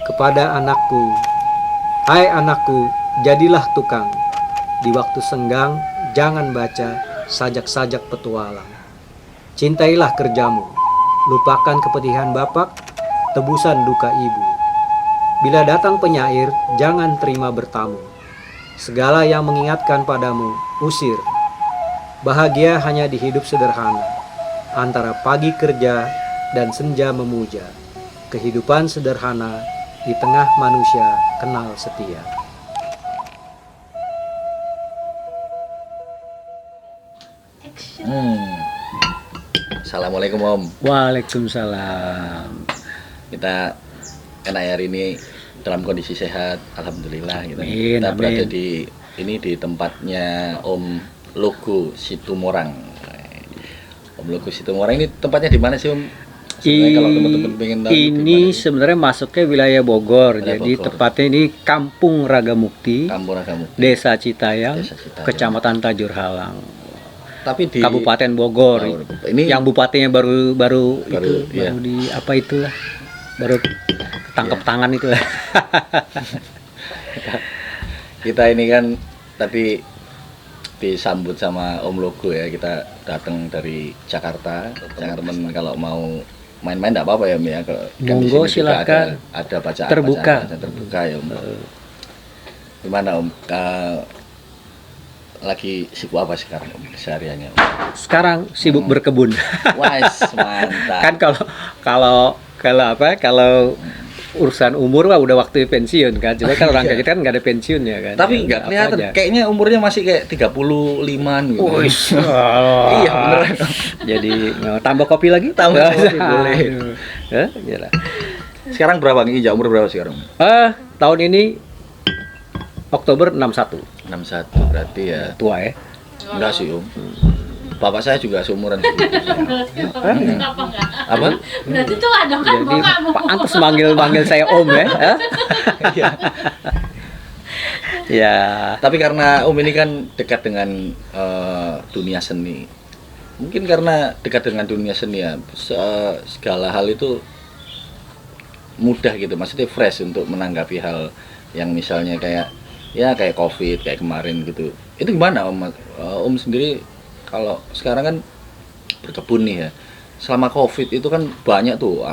kepada anakku, "Hai anakku, jadilah tukang. Di waktu senggang, jangan baca sajak-sajak petualang. Cintailah kerjamu, lupakan kepedihan bapak, tebusan duka ibu. Bila datang penyair, jangan terima bertamu. Segala yang mengingatkan padamu, usir. Bahagia hanya di hidup sederhana, antara pagi kerja dan senja memuja. Kehidupan sederhana di tengah manusia kenal setia." Assalamualaikum Om. Waalaikumsalam. Kita enak hari ini dalam kondisi sehat, alhamdulillah. Gitu. Amin, Kita amin. berada di tempatnya Om Logo Situmorang. Om Logo Situmorang ini tempatnya di mana sih Om? Sebenarnya kalau teman-teman pengen tahu Ini sebenarnya masuknya wilayah Bogor. Wilayah Jadi Bogor. tepatnya ini Kampung Ragamukti, Kampung Ragamu. Desa Citayam, Desa Citayam. Kecamatan Tajur Halang, Tapi di Kabupaten Bogor. ini Yang bupatinya baru iya. di apa itulah, baru tangkap tangan itulah. kita ini kan tadi disambut sama Om Logo ya, kita datang dari Jakarta. Teman-teman kalau mau main-main enggak apa-apa ya Om ya. Kan di Monggo, sini juga silakan. ada bacaan Terbuka. terbuka ya Om. Gimana Om? Lagi sibuk apa sekarang Om sehariannya Om? Sekarang sibuk berkebun. Wais, mantap. Kan kalau urusan umur mah udah waktu pensiun kan. Cuma kan orang kayak kita kan nggak ada pensiun ya kan. Tapi Ya, nggak apa kelihatan, aja. kayaknya umurnya masih kayak 35-an gitu. Wih, Iya beneran. Jadi tambah kopi lagi? Tambah kopi, boleh. Ya, iyalah. Sekarang berapa nih? Umur berapa sekarang? Tahun ini Oktober 61. 61 berarti ya. Tua ya. Enggak sih Om. Bapak saya juga seumuran. Apa? Berarti tuh ada kan Jadi bapakmu. pantas manggil saya Om ya. Iya. Ya. Tapi karena Om ini kan dekat dengan dunia seni. Mungkin karena dekat dengan dunia seni ya, segala hal itu mudah gitu. Maksudnya fresh untuk menanggapi hal yang misalnya kayak Covid kayak kemarin gitu. Itu gimana Om? Om sendiri kalau sekarang kan berkebun nih ya. Selama Covid itu kan banyak tuh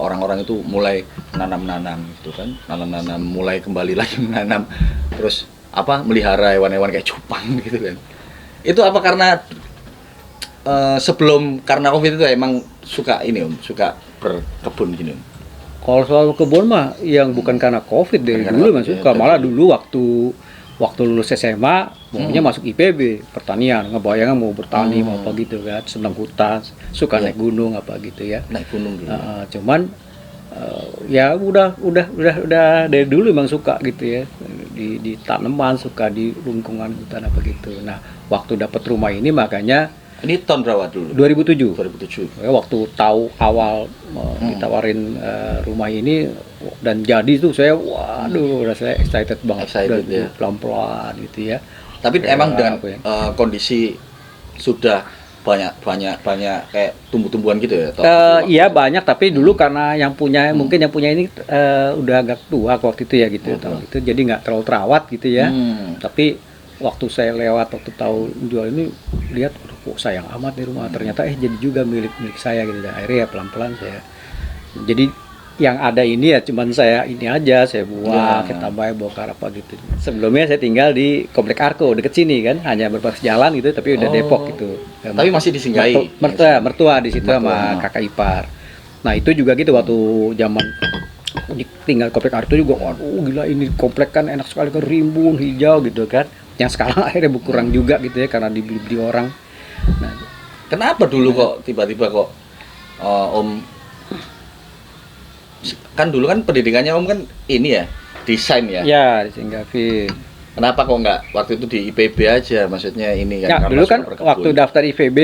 orang-orang itu mulai nanam-nanam gitu kan. Nanam-nanam, mulai kembali lagi menanam. Terus melihara hewan-hewan kayak cupang gitu kan. Itu apa karena sebelum karena Covid itu emang suka ini Om, suka berkebun gini Om? Kalau soal kebun mah yang bukan karena Covid dari Bukan dulu karena mah Covid, suka. ya, Malah dari dulu waktu lulus SMA maunya masuk IPB, pertanian, ngebayangin mau bertani mau apa gitu kan, senang hutan, suka Iya. naik gunung apa gitu ya. Naik gunung dulu. Cuman ya udah dari dulu emang suka gitu ya, di tanaman, suka di lingkungan hutan apa gitu. Nah, waktu dapat rumah ini makanya Ini tahun berapa dulu? 2007. 2007. Ya, waktu tahu awal ditawarin rumah ini dan jadi tuh saya waduh saya excited banget. Excited, Udah ya. pelan-pelan gitu ya. Tapi Kayak emang dengan apa ya? kondisi sudah banyak kayak tumbuh-tumbuhan gitu ya? Iya banyak, tapi dulu karena mungkin yang punya ini udah agak tua waktu itu ya gitu tahun itu, jadi nggak terlalu terawat gitu ya. Tapi waktu saya lewat waktu tahu jual ini lihat kok sayang amat nih rumah, ternyata jadi juga milik saya gitu. Dan akhirnya ya pelan-pelan saya. Jadi yang ada ini ya cuman saya ini aja, saya buang, kita tambah bongkar apa gitu. Sebelumnya saya tinggal di Komplek Arko deket sini kan, hanya berbasis jalan gitu, tapi udah Depok gitu. Tapi masih disinggahi. Mertua di situ sama kakak ipar. Nah itu juga gitu waktu zaman tinggal Komplek Arko juga, waduh gila ini komplek kan enak sekali kan, rimbun hijau gitu kan. Yang sekarang akhirnya berkurang juga gitu ya karena dibeli orang. Nah, Kenapa dulu kok tiba-tiba kok Om kan dulu kan pendidikannya Om kan ini ya desain ya. ya di Singgavi. Kenapa kok nggak waktu itu di IPB aja, maksudnya ini Ya, kan? karena dulu kan suka berkebun. waktu daftar IPB,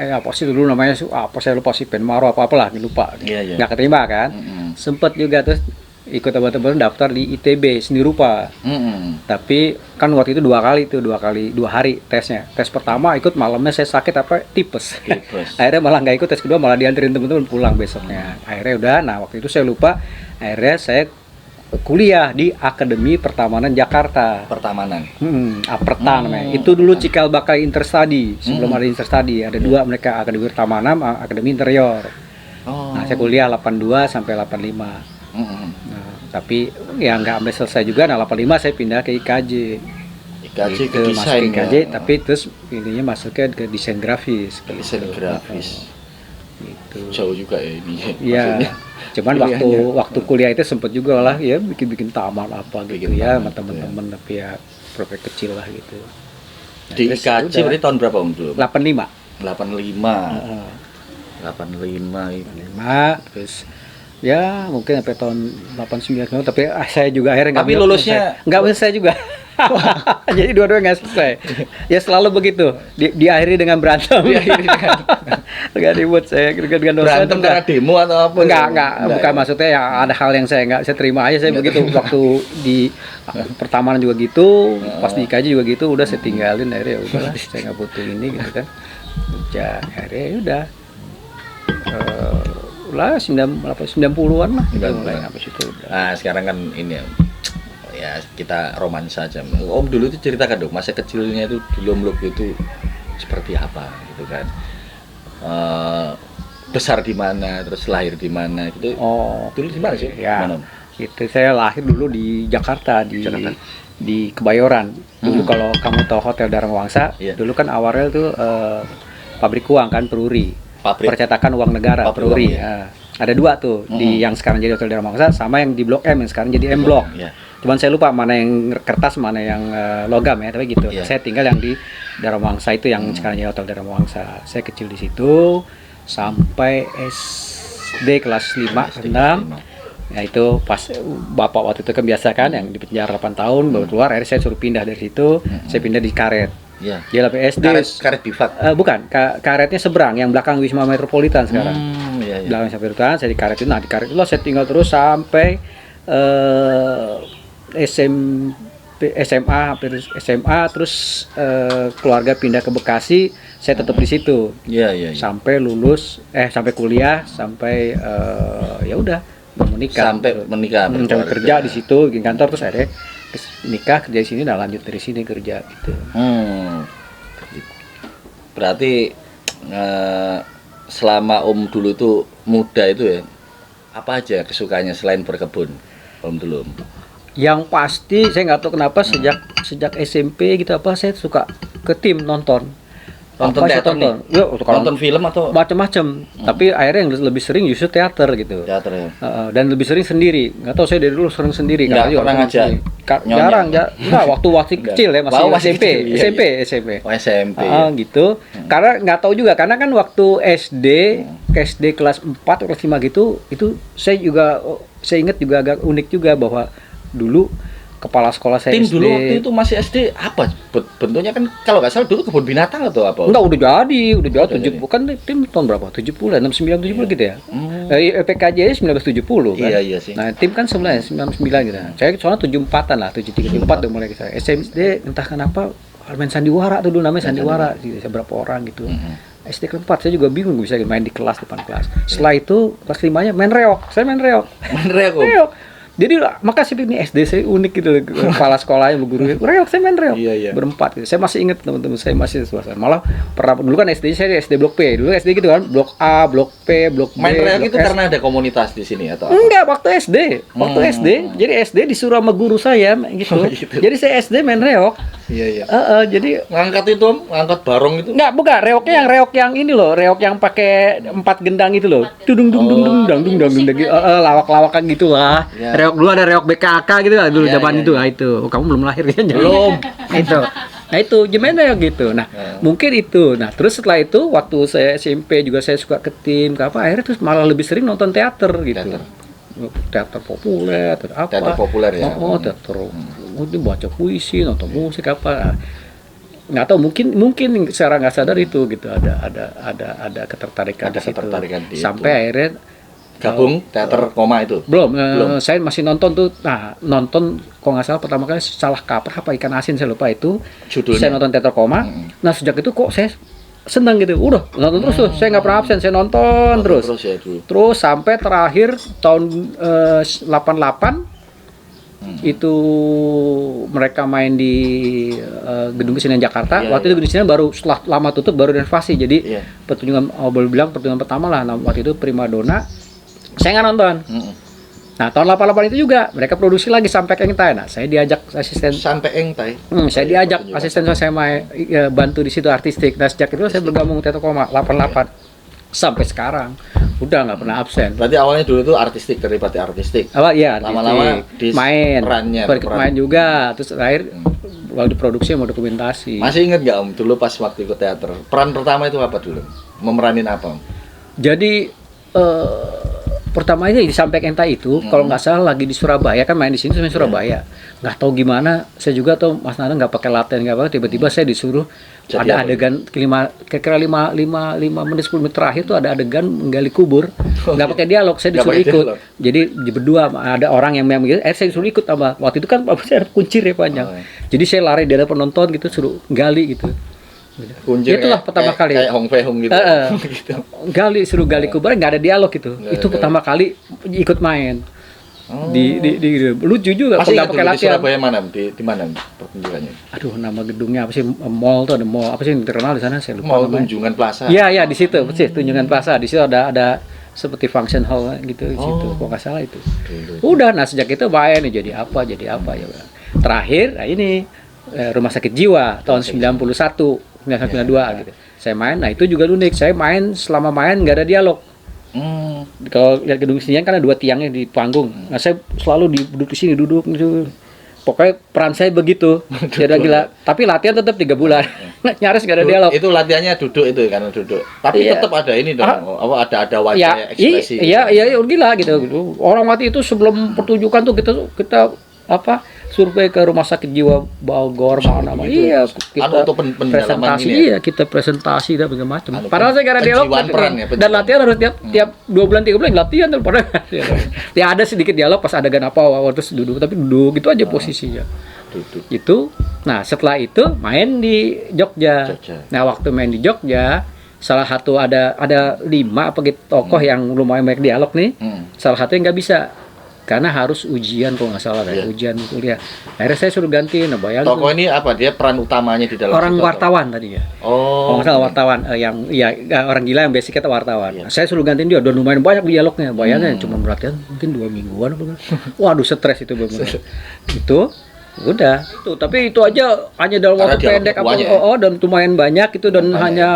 apa sih dulu namanya, apa saya lupa sih, Penmaro apa-apalah, lupa. Iya. Nggak keterima kan. Sempet juga terus ikut teman-teman daftar di ITB seni rupa. Tapi kan waktu itu dua hari tesnya. Tes pertama ikut malamnya saya sakit tipes. Tipes. Akhirnya malah nggak ikut, tes kedua malah dianterin teman-teman pulang besoknya. Akhirnya udah, nah waktu itu saya lupa Akhirnya saya kuliah di Akademi Pertamanan Jakarta. Pertamanan. Aperta namanya. Itu dulu cikal bakal interstudy. Sebelum ada interstudy, ada dua mereka, Akademi Pertamanan, Akademi Interior. Nah, saya kuliah 82 sampai 85. Nah, tapi ya nggak sampai selesai juga. Nah, 85 saya pindah ke IKJ. IKJ ke Gitu, masuk desain. ke IKJ, tapi terus ininya masuknya ke desain grafis. Desain grafis. Gitu. Jauh juga ya ini. Iya. Maksudnya, Cuman kuliahnya. waktu kuliah itu sempet juga lah ya bikin taman apa gitu Bikin ya taman, sama temen-temen, tapi ya proyek kecil lah gitu. Nah, Di terus IKJ udah. berarti tahun berapa Om dulu? 85. 85. Heeh. 85 itu. 85 terus ya mungkin sampai tahun 89, tapi saya juga akhirnya Tapi lulusnya nggak selesai juga. Jadi dua-duanya nggak selesai. Ya selalu begitu. Diakhiri dengan berantem. Diakhiri dengan Nggak ribut saya dengan dosen. berantem karena demo atau apa? Enggak, bukan ya? maksudnya ya ada hal yang saya nggak saya terima aja, saya begitu waktu di pertamanan juga gitu, pas di IKJ juga gitu, udah saya tinggalin, akhirnya ya udahlah saya nggak butuh ini gitu kan. Ya akhirnya ya udah lah 90-an lah kita mulai sampai situ udah. Nah, sekarang kan ini ya kita romansa aja. Om dulu itu ceritakan dong masa kecilnya itu di Lombok itu seperti apa gitu kan. Besar di mana, terus lahir di mana gitu. Oh, Dulu di mana sih? ya. Mana, Om? Itu saya lahir dulu di Jakarta, Jakarta. di Kebayoran. Dulu kalau kamu tahu Hotel Dharma Wangsa, Iya. dulu kan awalnya tuh pabrik uang kan, Peruri. Pabrik. Percetakan uang negara, Pabrik Peruri. uang, ya. Nah, ada dua tuh, di yang sekarang jadi Hotel Dharma Wangsa sama yang di Blok M yang sekarang jadi M Blok. Ya. Cuman saya lupa mana yang kertas, mana yang logam ya, tapi gitu. Iya. Saya tinggal yang di Dharma Wangsa itu, yang sekarang jadi Hotel Dharma Wangsa. Saya kecil di situ sampai SD kelas 5, 6. Ya itu pas bapak waktu itu kan biasa kan yang di penjara 8 tahun baru keluar, akhirnya saya suruh pindah dari situ. Saya pindah di Karet. Ya. Dia lebih SD. Karet bifak. Bukan, Karetnya seberang yang belakang Wisma Metropolitan sekarang. Iya, iya. Belakang Wisma Metropolitan, saya di Karet itu. Nah, di Karet itu lah saya tinggal terus sampai SMA, hampir SMA, terus keluarga pindah ke Bekasi, saya tetap di situ. Iya, iya, iya. Sampai lulus, sampai kuliah, sampai ya udah menikah. Sampai menikah. Sampai berkeluarga. kerja di situ, bikin kantor, terus akhirnya nikah, kerja di sini, nah lanjut dari sini kerja gitu. Berarti selama Om dulu tuh muda itu ya, apa aja kesukaannya selain berkebun Om dulu? Yang pasti saya nggak tahu kenapa sejak SMP gitu apa saya suka ke tim nonton. Nonton Apa saya teater nih? Ya, kalau Nonton film atau macam-macam. Tapi akhirnya yang lebih sering justru teater gitu. teater ya? Dan lebih sering sendiri. Nggak tahu saya dari dulu sering sendiri. Nggak juga pernah sering ngajak? sendiri. Nyonya? Jarang, nggak waktu kecil ya, masih Oh, masih SMP, kecil, iya, SMP. Oh, SMP. Ya. Gitu. Karena nggak tahu juga, karena kan waktu SD, ke SD kelas 4 atau kelas 5 gitu, itu saya ingat juga agak unik juga bahwa dulu kepala sekolah saya Tim SD. dulu waktu itu masih SD apa? Bentuknya kan kalau nggak salah dulu kebun binatang atau apa? Enggak, udah jadi 70. jadi. Kan tim tahun berapa? 70, 69, 70 gitu ya. PKJ 1970 kan. Iya sih. Nah, tim kan 99 gitu. Saya soalnya 74-an lah, 73, 74 udah mulai saya. SD entah kenapa main sandiwara tuh dulu, namanya sandiwara. Berapa orang gitu. SD keempat saya juga bingung bisa main di kelas, depan kelas. Setelah itu kelas 5-nya main reok. Saya main reok. Main reok. Reok. Jadi makasih ini SD saya unik gitu, kepala sekolahnya, bu guru reok, saya main reok. Iya. Berempat gitu. Saya masih ingat teman-teman saya masih suasana. Malah pernah dulu kan SD saya di SD Blok P. Dulu SD gitu kan, Blok A, Blok P, Blok B. Main reok Blok itu S. karena ada komunitas di sini atau apa? Enggak, waktu SD. SD. Jadi SD disuruh sama guru saya gitu. Oh, gitu. Jadi saya SD main reok. Iya. Jadi Ngangkat itu Om, ngangkat barong itu. enggak, bukan reoknya yang reok yang ini loh, reok yang pakai 4 gendang itu loh. Dung dung dung dung dung dung dung dung gitu. Lawak-lawakan gitulah. Ya. Reok dulu ada reok BKK gitu lah dulu Ya, zaman ya, itu. ya. Nah itu. Oh, kamu belum lahir kan? Belum. Itu. Nah itu gimana ya gitu. Nah, mungkin itu. Nah, terus setelah itu waktu saya SMP juga saya suka ke tim, ke apa, akhirnya terus malah lebih sering nonton teater gitu. Teater populer, teater apa? Teater populer ya. Teater. Mungkin baca puisi, nonton musik apa. Nggak tahu, mungkin secara nggak sadar itu gitu ada ketertarikan Ada di situ. ketertarikan di Sampai itu. akhirnya Gabung teater koma itu. belum. Saya masih nonton tuh. Nah, nonton kalau nggak salah pertama kali salah kaprah apa ikan asin saya lupa itu. Judulnya. Saya nonton teater koma. Nah, sejak itu kok saya senang gitu, udah nonton terus tuh, saya nggak pernah absen, saya nonton terus. Ya dulu. Terus sampai terakhir tahun 88 itu mereka main di Gedung Kesenian Jakarta. Iya, Waktu itu Gedung Kesenian baru setelah lama tutup baru renovasi. Jadi Iya. pertunjukan, boleh bilang pertunjukan pertama lah. Nah, waktu itu Primadona. Saya nggak nonton. Nah, tahun 88 itu juga mereka produksi lagi Sampai Engtai. Nah, saya diajak asisten. Sampai Engtai. Saya diajak asisten, saya main bantu di situ artistik. Nah, sejak itu saya bergabung Teater Koma 88 sampai sekarang. Udah nggak pernah absen. Berarti awalnya dulu tuh artistik, terlibat di artistik. Apa ya? Lama-lama main, berperan. main juga. Terus terakhir waktu diproduksi mau dokumentasi. Masih inget nggak Om dulu pas waktu ikut teater? Peran pertama itu apa dulu? Memeranin apa Om? Jadi pertama ini di Sampai Engtai itu, kalau nggak salah lagi di Surabaya, kan main di sini main Surabaya. Nggak tahu gimana, saya juga tahu Mas Nana nggak pakai latihan nggak apa, tiba-tiba saya disuruh Jadi ada apa? adegan kira-kira 5 menit 10 menit terakhir tuh ada adegan menggali kubur, nggak pakai dialog, saya Nggak disuruh pakai ikut. dialog. Jadi berdua ada orang yang memang gitu, saya disuruh ikut sama. Waktu itu kan saya ada kuncir ya panjang. Oh, iya. Jadi saya lari dari penonton gitu, suruh gali gitu. Kunci Itulah pertama kali. Kayak Hong Fei Hong gitu. Gitu. Suruh gali kubur nggak ada dialog gitu. Nggak Itu ada pertama kali ikut main. Oh. Di lucu juga Masih nggak ingat pakai dulu di latihan. Surabaya mana? Di mana pertunjukannya? Aduh, nama gedungnya apa sih? Mall tuh, ada mall apa sih yang terkenal di sana, saya lupa Mall namanya. Tunjungan Plaza. Iya, di situ persis, Tunjungan Plaza. Di situ ada seperti function hall gitu di situ. Oh. Kok nggak salah itu. Dulu. Udah, nah sejak itu main nih, jadi apa ya. Terakhir, nah ini Rumah Sakit Jiwa tahun 91, 1992 gitu. Saya main, nah itu juga unik. Saya main, selama main nggak ada dialog. Kalau lihat Gedung Kesenian kan ada 2 tiangnya di panggung. Nah, saya selalu duduk di sini, duduk gitu. Pokoknya peran saya begitu. Tidak gila. Tapi latihan tetap 3 bulan. Nyaris nggak ada dialog. Itu latihannya duduk itu karena duduk. Tapi Iya. tetap ada ini dong. Apa ada wajah Ya, ekspresi. iya, gila gitu. Orang mati itu sebelum pertunjukan tuh kita survei ke Rumah Sakit Jiwa Bogor mana Gitu. iya kita untuk pendalaman presentasi ini ya? Iya, kita presentasi dan segala macam. Padahal saya nggak ada dialog penjiwaan peran ya, dan penjiwaan. latihan harus tiap 2 bulan 3 bulan latihan tuh padahal. Ya ada sedikit dialog pas adegan apa terus duduk, tapi duduk gitu aja posisinya. Duduk. Itu. Nah, setelah itu main di Jogja. Nah, waktu main di Jogja, salah satu ada 5 apa gitu tokoh yang lumayan banyak dialog nih. Salah satu yang nggak bisa karena harus ujian kalau nggak salah Iya. ujian kuliah. Akhirnya saya suruh ganti. Nah, bayangin Tokoh ini apa? Dia peran utamanya di dalam orang situ, wartawan tadi ya. Oh. Kalau nggak salah wartawan orang gila yang basicnya wartawan. Iya. Nah, saya suruh gantiin dia, udah lumayan banyak dialognya. Bayangin cuma berlatihan mungkin 2 mingguan apa kan. Waduh, stres itu benar. Itu udah itu, tapi itu aja hanya dalam Karena waktu pendek dialog banyak dan lumayan banyak itu dan Banyak. hanya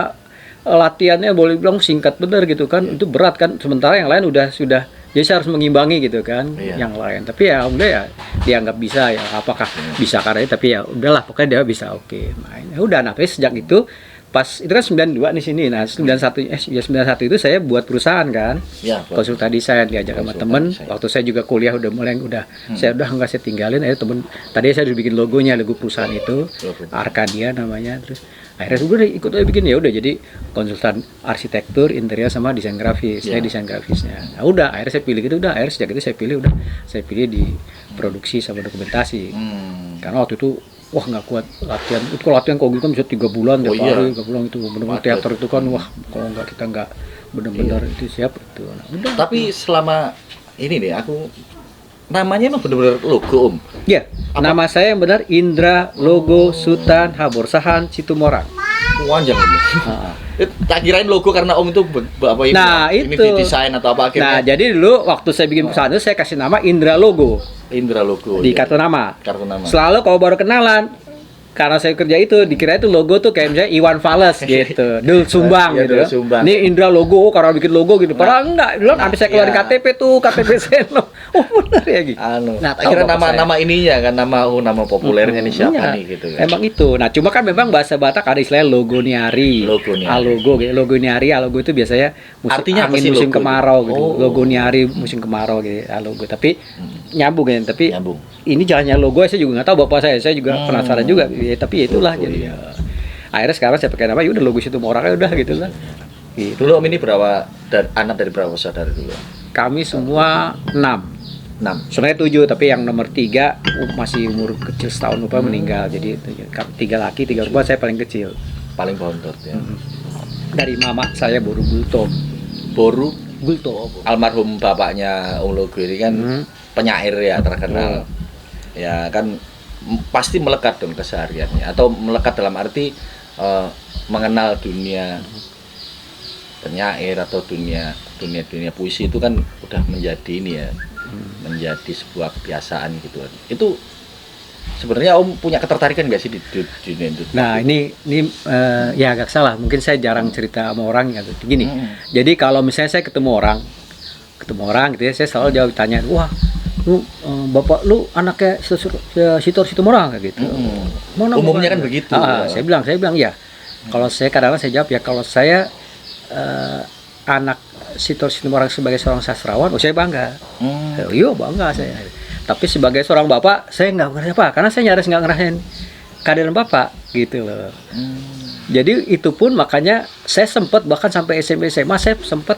latihannya boleh bilang singkat bener gitu kan. Itu berat kan, sementara yang lain sudah jadi saya harus mengimbangi gitu kan yang lain. Tapi ya udah ya dia nggak bisa ya, apakah bisa karena tapi ya udahlah pokoknya dia bisa main. Ya udah, nah tapi sejak itu pas itu kan 92 di sini. Nah, 91 itu saya buat perusahaan kan. Ya, Konsultan desain diajak sama temen. Waktu saya juga kuliah saya nggak saya tinggalin. Akhirnya temen tadi saya udah bikin logo perusahaan itu, Arcadia namanya. Terus akhirnya udah ikut aja bikin, ya udah jadi konsultan arsitektur, interior sama desain grafis. Saya desain grafisnya. Nah, udah akhirnya saya pilih gitu, akhirnya sejak itu saya pilih di produksi sama dokumentasi. Karena waktu itu wah nggak kuat latihan. Itu kalau latihan kalau gitu kan bisa 3 bulan tiap hari, 3 bulan itu benar-benar teater itu kan wah kalau kita nggak benar-benar itu siap itu. Nah, udah. Tapi selama ini nih aku namanya emang benar-benar logo Ya, nama saya yang benar Indra Logo Sultan Haborsahan Situmorang. Panjang ini. Tak kirain logo karena Om itu apa ini? Nah, ini itu. di desain atau apa Nah, akhirnya? jadi dulu waktu saya bikin perusahaan itu saya kasih nama Indra Logo Indra logo di ya. kartu nama. Kartu nama. Selalu kalau baru kenalan, karena saya kerja itu dikira itu logo tuh kayak misalnya Iwan Fals gitu, Dul Sumbang Iya, gitu. Dul Sumbang. Ini Indra Logo karena bikin logo gitu. Padahal enggak, dulu sampai saya keluarin iya. KTP tuh, KTP Seno. Oh benar ya gitu. Nah, tak kira nama ininya kan nama populernya nih siapa Iya, nih gitu kan. Emang itu. Nah, cuma kan memang bahasa Batak ada istilahnya logo niari. Logo niari. Alogo gitu. Logo niari, alogo itu biasanya Artinya apa angin sih musim logo itu? kemarau gitu. Oh. Logo niari musim kemarau gitu, alogo. Tapi nyambung kan, tapi Nyambung. ini jalannya logo saya juga nggak tahu bapak saya juga penasaran juga. Ya, tapi ya itulah Logo, jadi. Ya. Akhirnya sekarang saya pakai nama ya udah logo Situmorang aja udah gitu lah. Gitu. Dulu Om ini anak dari berapa saudara dulu? Kami semua 6. 6. Sebenarnya 7, tapi yang nomor 3 masih umur kecil setahun lupa meninggal. Jadi 3 laki, 3 perempuan, saya paling kecil. Paling bontot ya. dari mama saya Boru Gultom. Boru Gultom. almarhum bapaknya Om Logo ini kan penyair ya terkenal. Ya kan pasti melekat dong kesehariannya atau melekat dalam arti mengenal dunia penyair atau dunia puisi itu kan udah menjadi ini ya, menjadi sebuah kebiasaan gitu. Itu sebenarnya Om punya ketertarikan nggak sih di dunia itu? Nah ini ya agak salah, mungkin saya jarang cerita sama orang gitu. Gini, jadi kalau misalnya saya ketemu orang gitu ya, saya selalu jawab tanya, wah lu bapak lu anaknya Sitor Situmorang kayak gitu. Mana Umumnya bapak? kan begitu. Saya bilang ya. Kalau saya kadang-kadang saya jawab ya, kalau saya anak Sitor Situmorang sebagai seorang sastrawan, saya bangga. Iya bangga saya. Tapi sebagai seorang bapak, saya nggak ngerasa apa, karena saya nyaris nggak ngerasain kehadiran bapak gitu loh. Jadi itu pun makanya saya sempat bahkan sampai SMP SMA saya sempat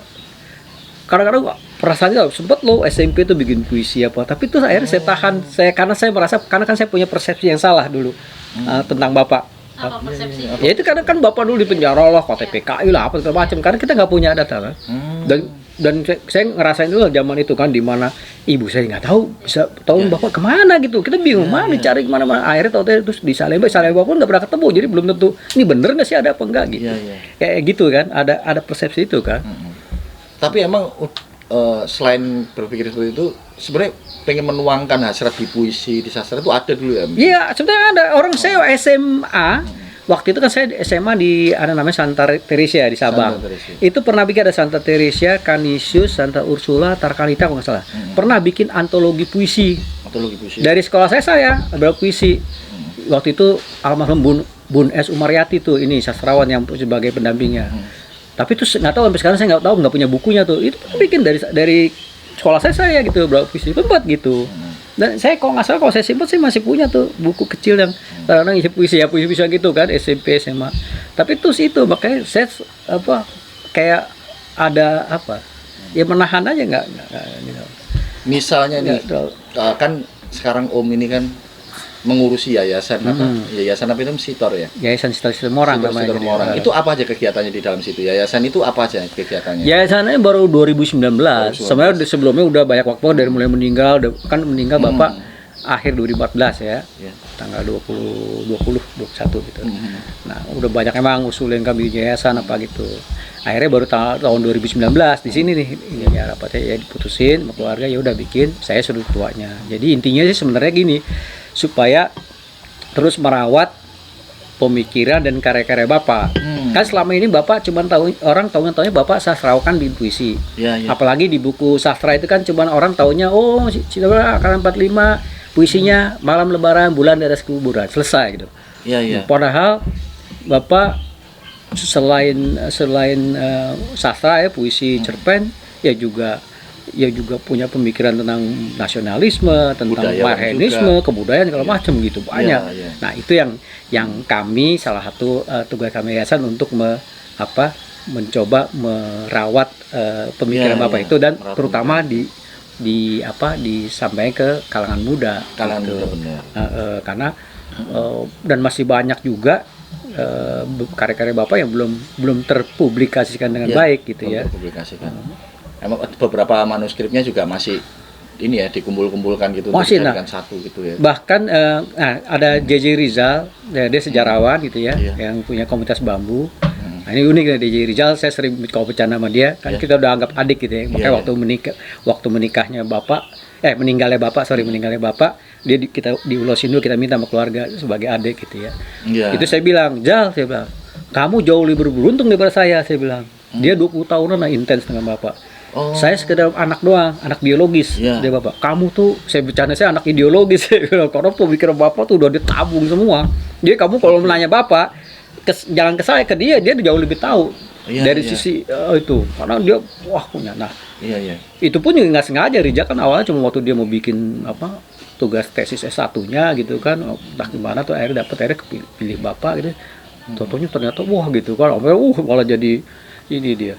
kadang-kadang perasaan itu sempat loh SMP itu bikin puisi apa, tapi itu akhirnya saya tahan karena saya merasa karena kan saya punya persepsi yang salah dulu tentang bapak. Apa persepsi? Ya itu kadang kan bapak dulu di penjara lah, KTPKI lah apa segala macam, karena kita nggak punya data kan. Dan saya ngerasain dulu zaman itu kan, di mana ibu saya nggak tahu bisa tahu bapak kemana gitu, kita bingung mana cari kemana-mana, akhirnya tahu terus di Salemba pun nggak pernah ketemu, jadi belum tentu ini bener nggak sih ada apa enggak gitu. Kayak gitu kan, ada persepsi itu kan. Tapi emang selain berpikir seperti itu, sebenarnya pengen menuangkan hasrat di puisi, di sastra itu ada dulu ya? Iya, sebenarnya ada. Orang saya SMA, waktu itu kan saya SMA di ada namanya Santa Teresia di Sabang. Itu pernah bikin ada Santa Teresia, Canisius, Santa Ursula, Tarkalita kalau nggak salah. Pernah bikin antologi puisi. Dari sekolah saya ada puisi. Waktu itu almarhum Bun S. Umaryati tuh, ini sastrawan yang sebagai pendampingnya. Tapi itu nggak tahu sampai sekarang, saya nggak punya bukunya tuh. Itu bikin dari sekolah saya gitu, berapa puisi tempat gitu. Dan saya kalau nggak salah, kalau saya simpan sih masih punya tuh buku kecil yang kadang-kadang isi puisi gitu kan, SMP SMA. Tapi terus itu makanya saya kayak ada ya menahan aja nggak gitu. Misalnya nih kan sekarang Om ini kan mengurusi yayasan yayasan apa itu Sitor ya? Yayasan Sitor Situmorang namanya. Itu apa aja kegiatannya di dalam situ? Yayasan itu apa aja kegiatannya? Yayasannya baru 2019. Sebenarnya sebelumnya udah banyak waktu dari mulai meninggal, bapak akhir 2014 ya. Tanggal 21 gitu. Nah, udah banyak emang usulin kami yayasan apa gitu. Akhirnya baru tahun 2019 di sini nih ya rapatnya ya diputusin sama keluarga, ya udah bikin, saya sudah tuanya. Jadi intinya sih sebenarnya gini, supaya terus merawat pemikiran dan karya-karya bapak. Kan selama ini bapak cuma orang tahunya bapak sastrawan di puisi. Apalagi di buku sastra itu kan cuma orang tahunya Citra Akar 45 puisinya malam lebaran bulan di atas kuburan, selesai gitu. Padahal bapak selain sastra ya, puisi cerpen ya juga punya pemikiran tentang nasionalisme, tentang marxisme, kebudayaan segala macam gitu, banyak. Nah, itu yang kami salah satu tugas kami yayasan untuk mencoba merawat pemikiran bapak itu, dan terutama disampaikan ke kalangan muda. Karena dan masih banyak juga karya-karya bapak yang belum terpublikasikan dengan baik gitu ya. Emang beberapa manuskripnya juga masih ini ya, dikumpul-kumpulkan gitu, masih satu gitu ya. Bahkan ada J.J. Rizal, dia sejarawan gitu ya, yang punya komunitas bambu. Nah, ini unik ya, J.J. Rizal, saya sering bercanda sama dia, kan kita udah anggap adik gitu ya. Makanya waktu meninggalnya bapak, kita diulosin dulu, kita minta sama keluarga sebagai adik gitu ya. Itu saya bilang, kamu jauh lebih beruntung daripada saya bilang. Dia 20 tahunan intens dengan bapak. Saya sekedar anak doang, anak biologis dia bapak. Kamu tuh, saya bercanda, saya anak ideologis karena pemikiran bapak tuh udah ditabung semua. Jadi kamu kalau menanya bapak, jangan ke saya, ke dia jauh lebih tahu dari sisi itu, karena dia punya. Nah, itu pun juga nggak sengaja. Rija kan awalnya cuma waktu dia mau bikin tugas tesis S1-nya gitu kan, entah gimana tuh akhirnya kepilih bapak gitu. Contohnya ternyata gitu kan, malah jadi ini dia.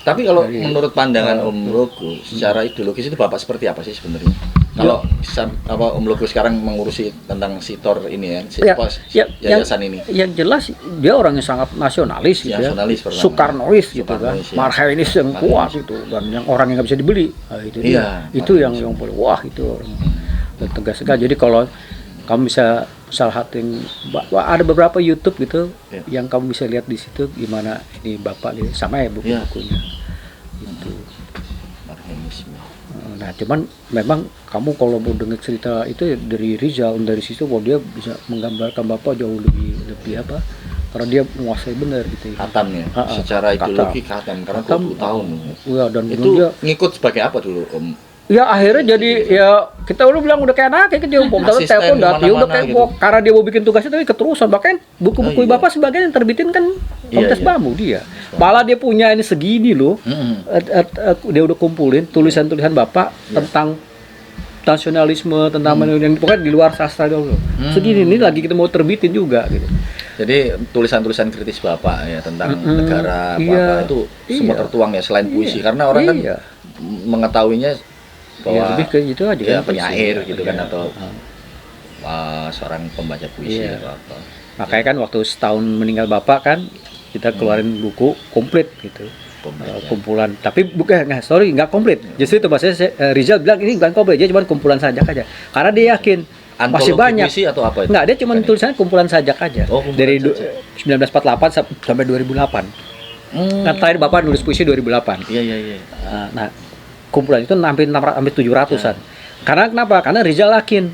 Tapi kalau menurut pandangan Om Logo, secara ideologis itu bapak seperti apa sih sebenarnya? Kalau Om Logo sekarang mengurusi tentang Sitor ini ya, Ya, yayasan ini. Yang jelas dia orang yang sangat nasionalis gitu Nasionalis ya. pertama. Soekarnois gitu kan. Soekarnois, ya. Marhainis yang kuat gitu dan yang orang yang nggak bisa dibeli. Nah, itu dia. Itu yang boleh wah itu orang tegas sekali. Jadi kalau kamu bisa salah satu yang ada beberapa YouTube gitu yang kamu bisa lihat di situ gimana ini Bapak gitu sama ya buku-bukunya. Gitu. Nah, cuman memang kamu kalau mau dengar cerita itu ya dari Rizal, dari situ bahwa dia bisa menggambarkan Bapak jauh lebih apa? Karena dia menguasai benar gitu. Khatam ya. Secara ideologi khatam karena 20 tahun. Iya, dan itu dia ngikut sebagai apa dulu Om? ya akhirnya jadi ya kita udah bilang udah kayak anak kayak gitu Om telepon datang udah kayak gitu. Karena dia mau bikin tugasnya tapi keterusan bahkan buku-buku Bapak sebagian yang terbitin kan Komunitas Bambu dia. Malah dia punya ini segini loh. Dia udah kumpulin tulisan-tulisan Bapak tentang nasionalisme, tentang yang pokoknya di luar sastra dulu. Segini ini lagi kita mau terbitin juga gitu. Jadi tulisan-tulisan kritis Bapak ya tentang negara apa itu semua tertuang ya selain puisi karena orang kan mengetahuinya bahwa lebih ke itu aja ya, kan penyair gitu kan atau seorang pembaca puisi atau apa. Makanya kan waktu setahun meninggal Bapak kan kita keluarin buku komplit gitu. Kumpulan tapi bukan nggak komplit. Justru itu maksudnya Rizal bilang ini bukan komplit, dia cuma kumpulan sajak aja. Karena dia yakin masih banyak. Puisi atau apa itu? Nggak, dia cuma tulisannya kumpulan sajak aja. Dari 1948 sampai 2008. Nah, terakhir Bapak nulis puisi 2008. Iya. Nah, kumpulan itu hampir 700-an. Karena kenapa? Karena Rizal yakin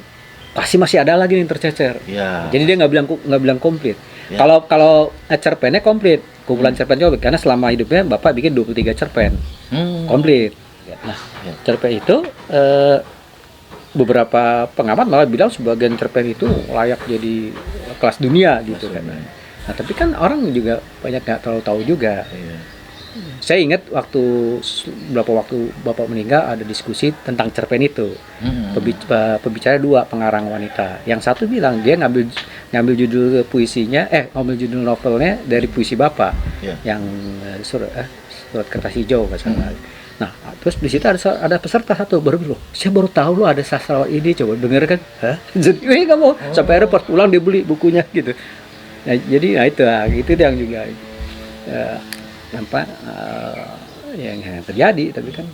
pasti masih ada lagi yang tercecer. Jadi dia nggak bilang komplit. Kalau cerpennya komplit, kumpulan cerpen juga karena selama hidupnya Bapak bikin 23 cerpen. Komplit. Nah, cerpen itu beberapa pengamat malah bilang sebagian cerpen itu layak jadi kelas dunia gitu kan. Nah, tapi kan orang juga banyak nggak terlalu tahu juga. Saya ingat beberapa waktu Bapak meninggal ada diskusi tentang cerpen itu. Pembicara dua pengarang wanita. Yang satu bilang dia ngambil judul puisinya, ngambil judul novelnya dari puisi Bapak. Yang surat kertas hijau nggak salah. Nah, terus di situ ada peserta satu baru bilang, saya baru tahu lo ada sastrawan ini, coba denger kan? Hah? Jadi nggak mau sampai akhirnya pas pulang dia beli bukunya gitu. Nah, jadi itu yang juga yang terjadi tapi kan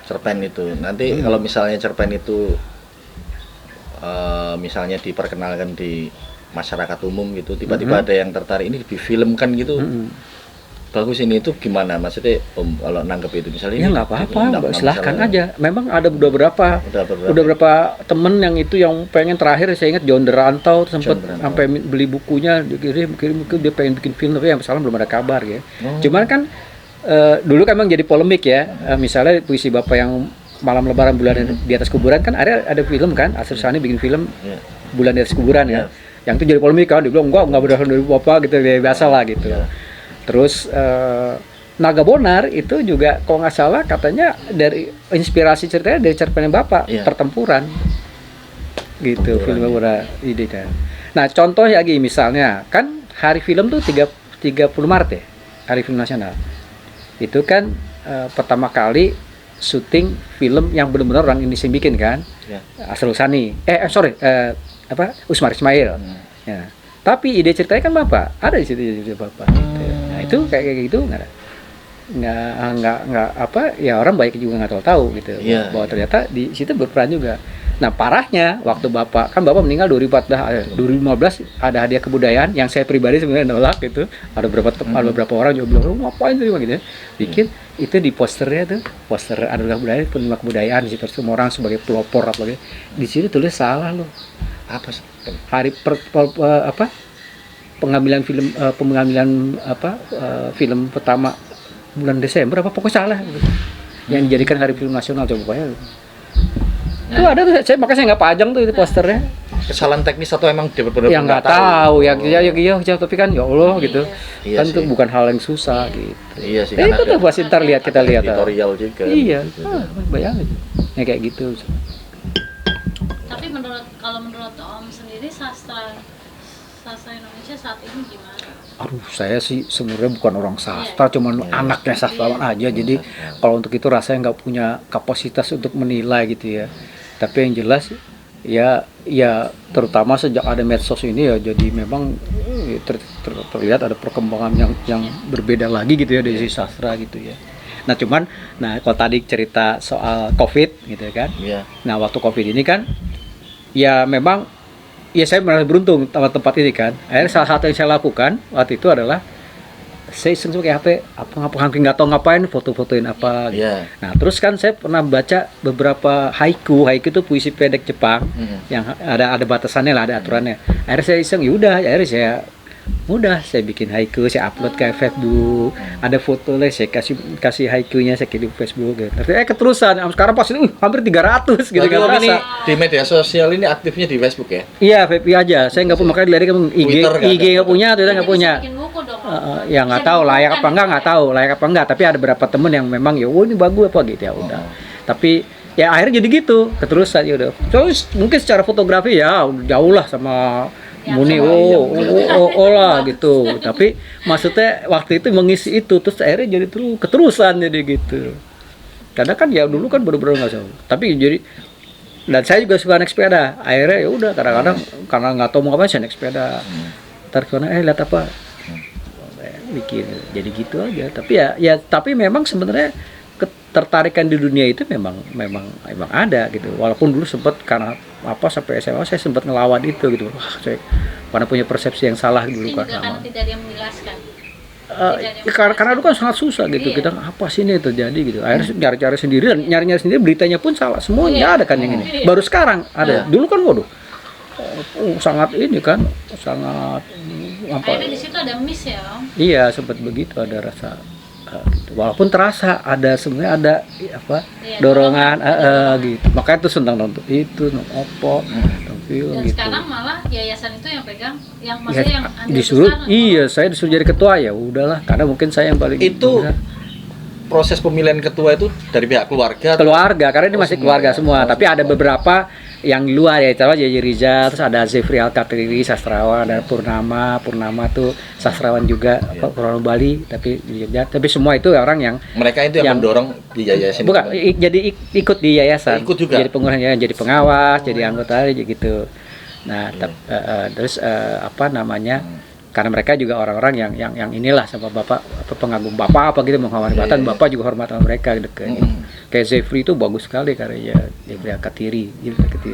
cerpen itu nanti kalau misalnya cerpen itu misalnya diperkenalkan di masyarakat umum gitu tiba-tiba ada yang tertarik ini difilmkan gitu bagus ini itu gimana maksudnya kalau nanggep itu misalnya ya nggak apa-apa silahkan aja memang ada beberapa temen yang itu yang pengen terakhir saya ingat John Derantau sempat sampai beli bukunya kirim dia pengen bikin film tapi yang salah belum ada kabar ya cuman kan dulu kan memang jadi polemik ya misalnya puisi Bapak yang Malam Lebaran Bulan di Atas Kuburan kan ada film kan Asr Sani bikin film Bulan di Atas Kuburan ya yang itu jadi polemik kan dia bilang enggak berdasarkan dari Bapak gitu biasa lah gitu terus Naga Bonar itu juga kalau nggak salah katanya dari inspirasi ceritanya dari cerpennya Bapak pertempuran gitu film Bapak ide kan. Nah contoh lagi misalnya kan hari film tuh 30 Maret ya hari film nasional itu kan pertama kali syuting film yang benar-benar orang Indonesia yang bikin kan Asrul Sani Usmar Ismail ya. Tapi ide ceritanya kan Bapak ada di situ ide Bapak gitu. Nah itu kayak gitu nggak apa ya orang baik juga nggak tahu gitu bahwa ternyata di situ berperan juga. Nah parahnya waktu Bapak meninggal 2015 ada hadiah kebudayaan yang saya pribadi sebenarnya nolak gitu. Ada beberapa orang juga bilang ngapain tuh gitu ya. Bikin itu di posternya tuh poster adalah budaya penerima kebudayaan di situ semua orang sebagai pelopor apa gitu. Di sini tulis salah loh. Apa hari pengambilan film pertama bulan Desember apa pokoknya salah gitu. Yang dijadikan hari film nasional coba ya. Itu ada tuh makanya saya nggak pajang tuh itu posternya. Kesalahan teknis atau emang dia benar-benar ya nggak tahu ya tapi kan ya Allah gitu kan itu bukan hal yang susah gitu. Iya sih. Itu tuh pasti ntar kita lihat editorial juga. Iya. Bayangin ya kayak gitu. Tapi kalau menurut Om sendiri sastra sastra Indonesia saat ini gimana? Aduh, saya sih sebenarnya bukan orang sastra, cuman anaknya sastrawan aja. Jadi kalau untuk itu rasanya nggak punya kapasitas untuk menilai gitu ya. Tapi yang jelas ya terutama sejak ada medsos ini ya, jadi memang terlihat ada perkembangan yang berbeda lagi gitu ya dari sisi sastra gitu ya. Nah kalau tadi cerita soal COVID gitu kan. Nah waktu COVID ini kan ya memang ya saya merasa beruntung tempat ini kan. Akhirnya salah satu yang saya lakukan waktu itu adalah saya iseng pakai HP, nggak tahu ngapain, foto-fotoin apa gitu. Nah terus kan saya pernah baca beberapa haiku itu puisi pendek Jepang yang ada batasannya lah, ada aturannya. Akhirnya saya iseng, akhirnya saya bikin haiku, saya upload ke Facebook, ada foto lah, saya kasih haikunya, saya kirim Facebook gitu. Tapi keterusan, sekarang pasti hampir 300 gitu. Kalau ini di media sosial ini aktifnya di Facebook ya? Iya, Facebook aja. Saya nggak punya, makanya dari IG nggak punya, Twitter nggak punya. Ya nggak tahu layak apa enggak, tapi ada beberapa temen yang memang ya, ini bagus apa gitu ya udah. Tapi ya akhirnya jadi gitu, keterusan ya udah. Terus mungkin secara fotografi ya jauh lah sama Muni lah gitu. Tapi maksudnya waktu itu mengisi itu terus akhirnya jadi keterusan jadi gitu. Karena kan ya dulu kan bener-bener nggak tahu. Tapi jadi, dan saya juga suka naik sepeda. Akhirnya ya udah kadang-kadang karena nggak tahu mau ngapain saya naik sepeda. Ntar karena lihat apa bikin jadi gitu aja. Tapi memang sebenarnya ketertarikan di dunia itu memang ada gitu. Walaupun dulu sempat karena sampai SMA saya sempat ngelawan itu gitu. Saya karena punya persepsi yang salah dulu karena tidak ada yang menjelaskan. Karena dulu kan sangat susah gitu. Kita apa sih ini terjadi gitu. Akhirnya cari-cari sendiri, dan nyari sendiri beritanya pun salah. Semuanya ada kan yang ini. Baru sekarang ada. Dulu kan sangat ini kan, sangat akhirnya di situ ada miss ya, Om? Iya, sempat begitu, ada rasa gitu. Walaupun terasa ada sebenarnya ada dorongan gitu. Makanya itu senang nonton itu, nonton film dan gitu. Sekarang malah yayasan itu yang pegang, yang maksudnya yang disuruh, saya disuruh jadi ketua, ya udahlah, karena mungkin saya yang paling itu proses pemilihan ketua itu dari pihak keluarga, karena ini masih keluarga semua. Tapi ada beberapa yang di luar ya, contohnya Jaji Riza, terus ada Zefri Al-Katriri, sastrawan, ada Purnama tuh sastrawan juga, Purnama Bali, tapi semua itu orang yang mereka itu yang mendorong di yayasan. Bukan, jadi ikut di yayasan, ikut juga. Jadi pengurus, jadi pengawas, jadi anggota gitu. Nah, terus karena mereka juga orang-orang yang inilah sama bapak, pengagum bapak apa gitu, menghormati bapak juga hormat sama mereka gitu. Kayak Zefri itu bagus sekali karyanya, Zefri Al-Katiri.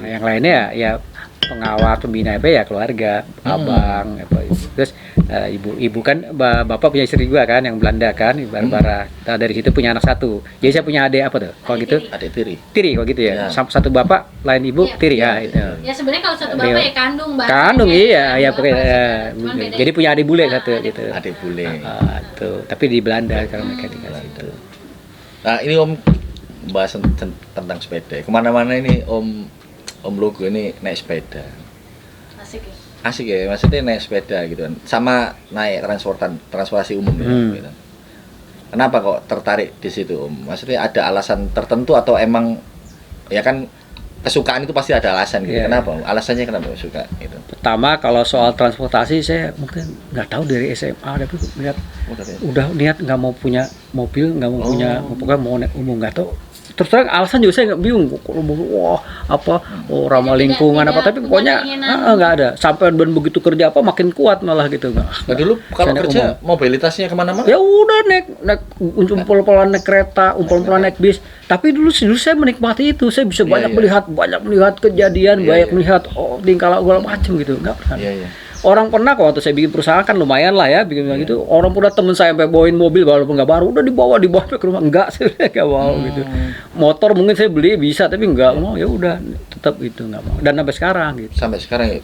Yang lainnya ya pengawas, pembina ya keluarga, abang apa itu. Terus ibu kan bapak punya istri juga kan yang Belanda kan, Barbara. Nah, dari situ punya anak satu. Jadi saya punya adik apa tuh? Kalau gitu adik tiri. Tiri kalau gitu ya. Satu bapak, lain ibu, tiri ya itu. Ya sebenarnya kalau satu bapak ya kandung, Mbak. Kandung iya pokoknya. Jadi punya adik bule satu gitu. Adik bule. Tuh, tapi di Belanda karena mereka tinggal situ. Nah, ini Om bahas tentang sepeda. Kemana-mana ini Om Logo ini naik sepeda. Asik ya, maksudnya naik sepeda gitu kan. Sama naik transportasi umum gitu. Kenapa kok tertarik di situ, Om? Maksudnya ada alasan tertentu atau emang ya kan kesukaan itu pasti ada alasan gitu. Kenapa? Alasannya kenapa suka gitu? Pertama kalau soal transportasi saya mungkin nggak tahu dari SMA, tapi lihat udah niat nggak mau punya mobil, nggak mau punya, pokoknya mau naik umum, nggak tahu. Terus terang alasan juga saya nggak bingung, ramah lingkungan tapi pokoknya nggak ada. Sampai dan begitu kerja makin kuat malah gitu. Dulu kalau kerja mobilitasnya kemana-mana? Ya udah naik umpul-umpulan naik kereta, umpul-umpulan naik bis. Tapi dulu saya menikmati itu, saya bisa banyak melihat kejadian, banyak melihat tingkah laku macam gitu, nggak pernah. Orang pernah kok waktu saya bikin perusahaan kan lumayan lah ya bikin gitu. Orang pernah temen saya sampai bawain mobil walaupun nggak baru, udah dibawa ke rumah, enggak, saya nggak mau gitu. Motor mungkin saya beli bisa tapi nggak mau, ya udah tetap itu nggak mau. Dan sampai sekarang gitu. Sampai sekarang ya.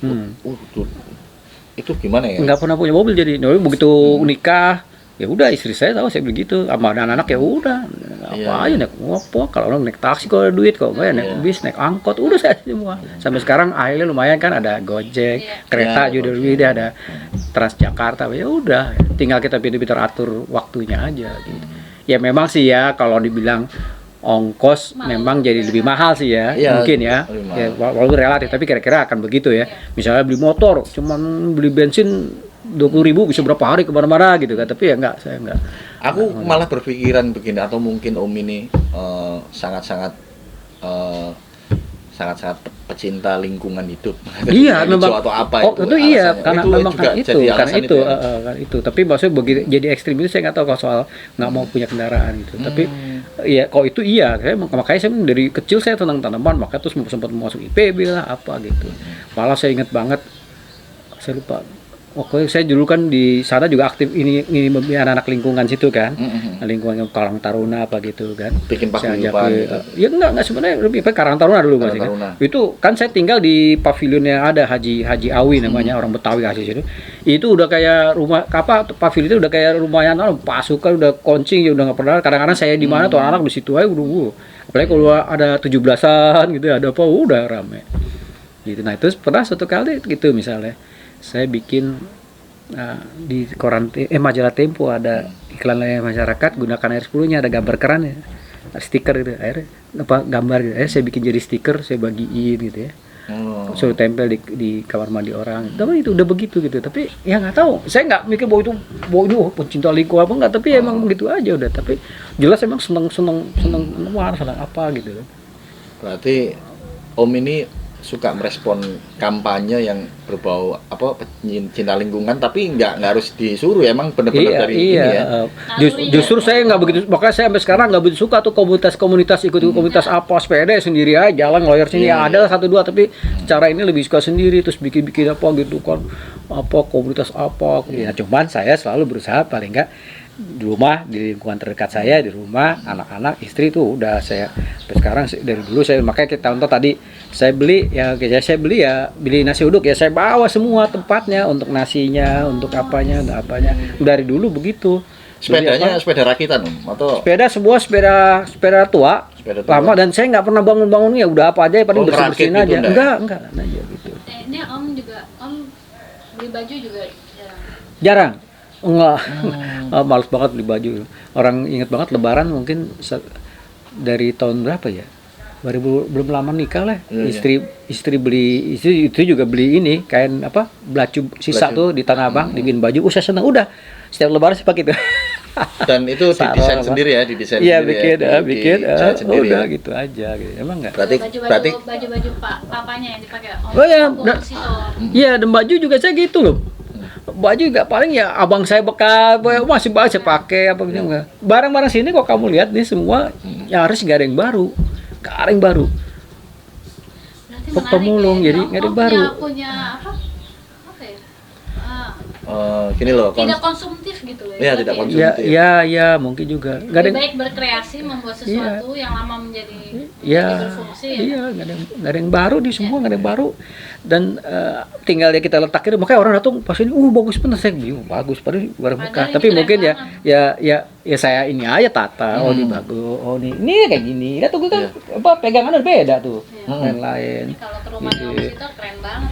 Itu gimana ya? Nggak pernah punya mobil, jadi begitu nikah ya udah istri saya tahu saya begitu, sama anak-anak ya udah apa aja naik kalau orang naik taksi kalau ada duit, kalau nggak naik bis, naik angkot, udah saya semua. Sampai sekarang akhirnya lumayan kan, ada Gojek, kereta juga udah ada Transjakarta, ya udah tinggal kita pintar-pintar atur waktunya aja gitu. Ya memang sih ya kalau dibilang ongkos memang jadi lebih mahal sih ya, mungkin ya. Ya walaupun relatif, tapi kira-kira akan begitu ya. Misalnya beli motor, cuman beli bensin 20.000 bisa berapa hari kemana-mana gitu kan, tapi ya saya enggak. Aku malah berpikiran begini, atau mungkin Om ini sangat-sangat pecinta lingkungan hidup. Iya, memang. Atau apa itu iya, karena itu memang kan itu, karena itu, ya? kan itu. Tapi maksudnya begitu jadi ekstrim itu saya nggak tahu kalau soal nggak mau punya kendaraan gitu. Tapi ya kalau itu iya, makanya saya dari kecil saya tentang tanaman, makanya terus sempat masuk IPB lah apa gitu. Malah saya ingat banget, saya lupa. Oke, saya dulu kan di sana juga aktif ini anak-anak lingkungan situ kan, lingkungan Karang Taruna apa gitu kan. Bikin paguyuban gitu. Ya enggak sebenarnya lebih Karang Taruna dulu masih kan. Itu kan saya tinggal di pavilion yang ada Haji Awi namanya, orang Betawi asli situ. Itu udah kayak rumah pavilion itu udah kayak rumahnya pasukan, udah koncing ya, udah nggak pernah. Kadang-kadang saya di mana tuh anak di situ aja udah. Apalagi kalau ada 17-an gitu, ada apa udah rame. Gitu. Nah, itu pernah suatu kali gitu misalnya saya bikin di koran majalah Tempo ada iklan masyarakat gunakan air 10-nya, ada gambar keran ya, stiker gitu, akhirnya gambar gitu, saya bikin jadi stiker, saya bagiin gitu ya, suruh tempel di kamar mandi orang. Tapi itu udah begitu gitu, tapi ya nggak tahu, saya nggak mikir bahwa itu pencinta lingkungan apa enggak, tapi emang begitu aja udah. Tapi jelas emang seneng apa gitu. Berarti Om ini suka merespon kampanye yang berbau cinta lingkungan, tapi nggak harus disuruh, emang benar-benar dari ini ya. Justru saya nggak begitu, makanya saya sampai sekarang nggak begitu suka tuh komunitas ikut komunitas apa sepeda sendiri aja jalan lawyer sini ada satu dua, tapi secara ini lebih suka sendiri terus bikin apa gitu kan, apa komunitas apa. Ya cuman saya selalu berusaha paling nggak di rumah, di lingkungan terdekat saya, di rumah, anak-anak, istri tuh udah saya sampai sekarang dari dulu saya, makanya kita contoh tadi saya beli nasi uduk ya, saya bawa semua tempatnya untuk nasinya, untuk apanya dari dulu begitu. Sepedanya sepeda rakitan atau sepeda tua lama, dan saya nggak pernah bangun-bangun ya udah apa aja paling bersihin aja gitu, enggak aja gitu. Ini Om beli baju juga jarang. Enggak, males banget beli baju. Orang inget banget Lebaran mungkin dari tahun berapa ya? Belum lama nikah lah. Istri beli, itu juga beli ini kain belacu sisa tuh di Tanah Abang, dibikin baju. Saya seneng, udah setiap Lebaran saya pakai itu. Dan itu didesain sendiri ya, didesain iya, sendiri. bikin udah ya. Gitu aja gitu. Emang enggak? Berarti baju papanya yang dipakai Om. Oh ya, iya, dan baju juga saya gitu loh. Baju juga paling ya abang saya bekas masih banyak saya pakai apa gitu. Barang-barang sini kok kamu lihat nih semua nyaris nggak ada yang baru, pemulung ya, jadi nggak ada yang baru. Punya apa ya? Gini loh, tidak konsumtif gitu loh. Iya, tidak konsumtif. Ya mungkin juga. Lebih baik berkreasi, membuat sesuatu yang lama menjadi berfungsi. Iya, nggak ada yang baru di semua, nggak ada yang baru. Dan tinggal ya kita letakin, makanya orang datang pas ini, bagus bener, saya bingung, bagus padahal barang bekas. Tapi mungkin ya saya ini aja tata, ini bagus, ini kayak gini. Lihat tuh kan pegangannya beda tuh, lain-lain. Kalau ke rumah itu keren banget.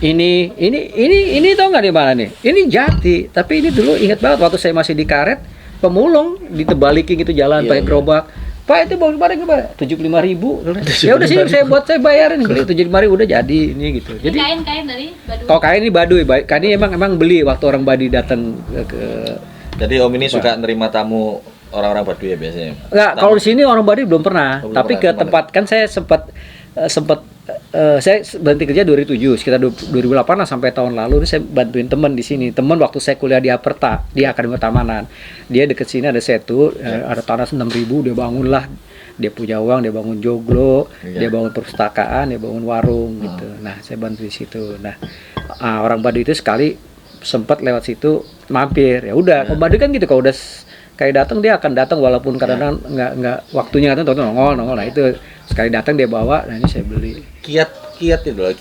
Ini tau nggak di mana nih? Ini Jati, tapi ini dulu ingat banget waktu saya masih di karet, pemulung ditebalikin gitu jalan pakai gerobak. Pak itu bagus banget Pak, 75.000. Ya udah sih saya bayarin, beli 75.000 udah jadi ini gitu. Jadi kain dari Baduy. Kalau kain ini Baduy, kain ini emang beli waktu orang Baduy datang ke. Jadi Om ini suka nerima tamu orang-orang Baduy ya biasanya. Enggak, kalau di sini orang Baduy belum pernah. Tapi ke tempat kan saya sempat saya berhenti kerja 2007, sekitar 2008 lah sampai tahun lalu saya bantuin teman di sini. Teman waktu saya kuliah di Aperta, di Akademi Pertamanan. Dia deket sini ada setu, ada tanah 6.000, dia bangun lah. Dia punya uang, dia bangun joglo, dia bangun perpustakaan, dia bangun warung gitu. Nah, saya bantu di situ. Nah, orang Baduy itu sekali sempat lewat situ mampir. Ya udah, kalau Baduy kan gitu, kalau udah kayak datang dia akan datang walaupun kadang-kadang nggak waktunya kan nongol. Nah itu sekali datang dia bawa, nah ini saya beli. Kiat itu loh,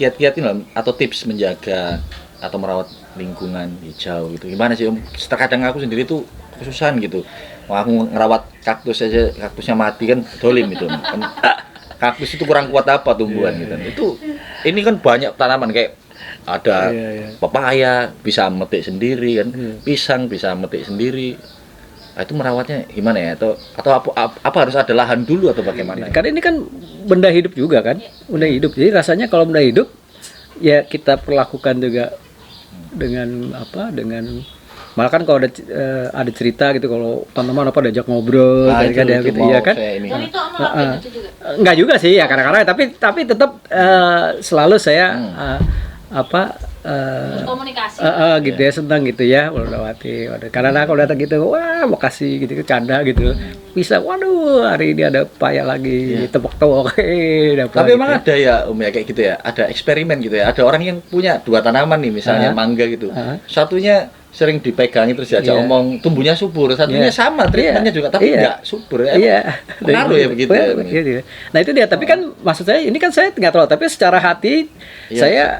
atau tips menjaga atau merawat lingkungan hijau gitu. Gimana sih Om? Terkadang aku sendiri tuh kesusahan gitu. Aku ngerawat kaktus aja, kaktusnya mati kan dolim itu. Kan, kaktus itu kurang kuat apa tumbuhan gitu. Itu ini kan banyak tanaman kayak ada pepaya bisa metik sendiri kan, pisang bisa metik sendiri. Itu merawatnya gimana ya? Atau apa harus ada lahan dulu atau bagaimana? Karena ini kan benda hidup juga kan, benda hidup. Jadi rasanya kalau benda hidup ya kita perlakukan juga dengan malah kan kalau ada cerita gitu, kalau teman-teman diajak ngobrol kadang gitu ya kan. Dan itu amal gitu juga. Enggak juga sih ya kadang-kadang, tapi tetap selalu saya Komunikasi. Gitu ya, senang gitu ya Wuldawati. Karena kalau datang gitu, wah makasih gitu, canda gitu. Bisa, waduh hari ini ada payah lagi, tepok-tepok. Tapi emang ada ya ya kayak gitu ya, ada eksperimen gitu ya. Ada orang yang punya 2 tanaman nih misalnya mangga gitu. Satunya sering dipegangi terus diajak omong tumbuhnya subur, satunya sama treatmentnya juga tapi enggak subur ya. Pengaruh ya begitu ya. Nah itu dia, tapi kan maksud saya ini kan saya nggak tahu, tapi secara hati saya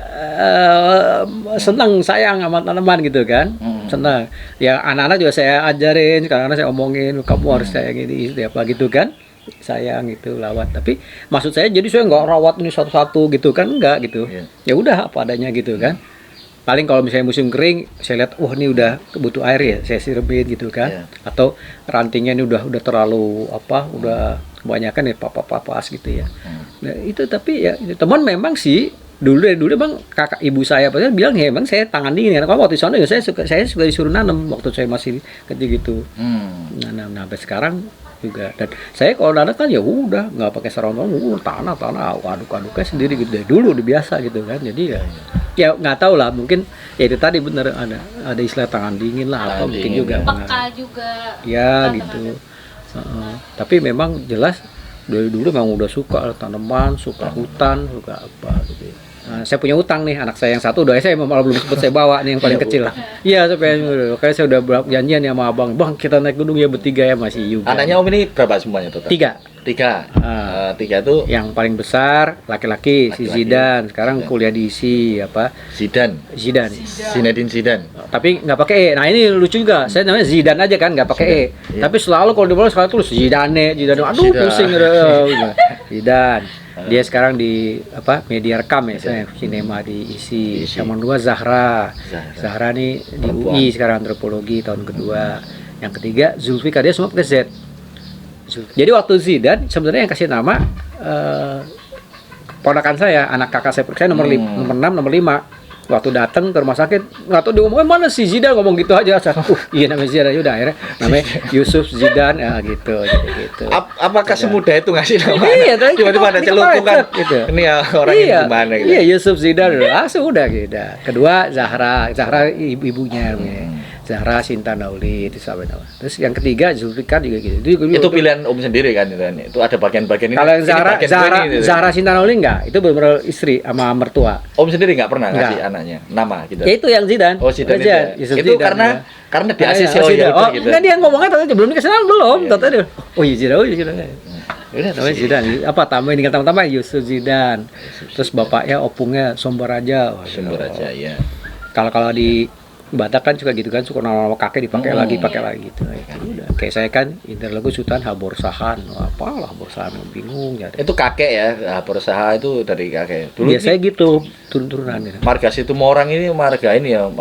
senang, sayang sama tanaman gitu kan. Senang. Ya anak-anak juga saya ajarin, kadang-kadang saya omongin kamu harus sayang ini apa gitu kan. Sayang gitu lawat, tapi maksud saya jadi saya nggak rawat ini satu-satu gitu kan, enggak gitu. Ya udah apa adanya gitu kan. Paling kalau misalnya musim kering, saya lihat, wah ini udah butuh air ya, saya siramin gitu kan. Atau rantingnya ini udah terlalu udah kebanyakan ya papas gitu ya. Nah, itu tapi ya teman memang sih dulu bang, kakak ibu saya pasti bilang ya emang saya tangan dingin karena kalau waktu di sana ya saya suka disuruh nanam waktu saya masih kecil gitu. Nah, sampai sekarang juga, dan saya kalau nanam kan ya udah nggak pakai seronok, tanah aduk-aduknya sendiri gitu dari dulu udah biasa gitu kan. Jadi ya nggak tahu lah, mungkin ya itu tadi bener ada istilah tangan dingin lah apa mungkin juga peka juga ya gitu. Tapi memang jelas dari dulu memang udah suka tanaman, suka hutan, suka apa gitu. Nah, saya punya utang nih, anak saya yang satu udah saya malah belum sempat saya bawa nih yang paling kecil lah. Iya, kayak saya udah janjian ya sama abang, bang kita naik gunung ya bertiga ya masih juga. Anaknya Om ini berapa semuanya total? 3. 3 itu yang paling besar laki-laki si Zidan, sekarang kuliah di Zidan. Zinedine Zidane. Tapi nggak pakai E. Nah ini lucu juga, saya namanya Zidan aja kan nggak pakai E. Tapi selalu kalau di bola sekali tulis Zidane. Aduh pusing Zidan. Dia sekarang di media rekam ya, saya sinema diisi. Yang kedua Zahra nih di UI sekarang antropologi tahun kedua. Yang ketiga Zulfikar, dia semua pakai Z. Jadi waktu Zidan sebenarnya yang kasih nama ponakan saya, anak kakak saya nomor 6, nomor 5. Waktu datang ke rumah sakit, nggak tahu dia ngomongin mana si Zidan, ngomong gitu aja. Iya namanya Zidan, udah akhirnya namanya Yusuf Zidan, gitu. Apakah semudah itu ngasih nama? Iya, tiba-tiba ada celutukan gitu. Ini ya orang yang gimana gitu. Iya, Yusuf Zidan, langsung udah gitu. Kedua Zahra ibunya. Zahra Sinta Nauli itu sampai nama. Terus yang ketiga Zulfikar juga gitu. Itu pilihan Om sendiri kan itu ada bagian-bagian ini. Kalau yang Zahra Sinta Nauli enggak, itu benar istri sama mertua. Om sendiri enggak pernah ngasih anaknya nama gitu. Ya itu yang Zidan. Oh, Zidan itu karena di ACC gitu. Enggak, dia ngomongnya tadi belum dikasih nama belum. Tadi oh iya Zidan. Udah namanya Zidan. Apa tambahin dengan teman-teman Yusuf Zidan. Terus bapaknya opungnya Sombaraja. Sombaraja ya. Kalau di Batak kan juga gitu kan, suka nama kakek dipakai lagi gitu. Udah. Kayak saya kan Interlogu Sultan Haborsahan, apalah Haborsahan, bingung jadi. Itu kakek ya, Haborsahan itu dari kakek. Dulu biasanya gitu, turun-turunan gitu. Marga Situmorang ini marga ini ya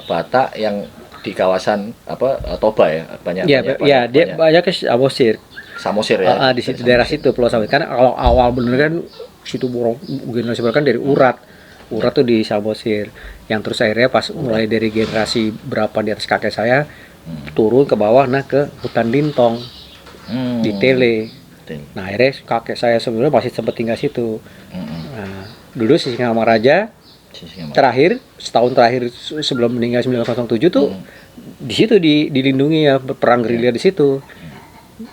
Batak yang di kawasan Toba ya, banyak. Iya, dia banyak ke Samosir ya. Di situ daerah situ Pulau Samosir. Kan kalau awal bener kan situ borong generasi kan dari Urat tuh di Samosir, yang terus akhirnya pas mulai dari generasi berapa di atas kakek saya turun ke bawah ke hutan Lintong di Tele. Nah akhirnya kakek saya sebenarnya masih sempat tinggal situ. Nah, dulu si Singamaraja terakhir setahun terakhir sebelum meninggal 1907 tuh di situ dilindungi ya, perang gerilya di situ.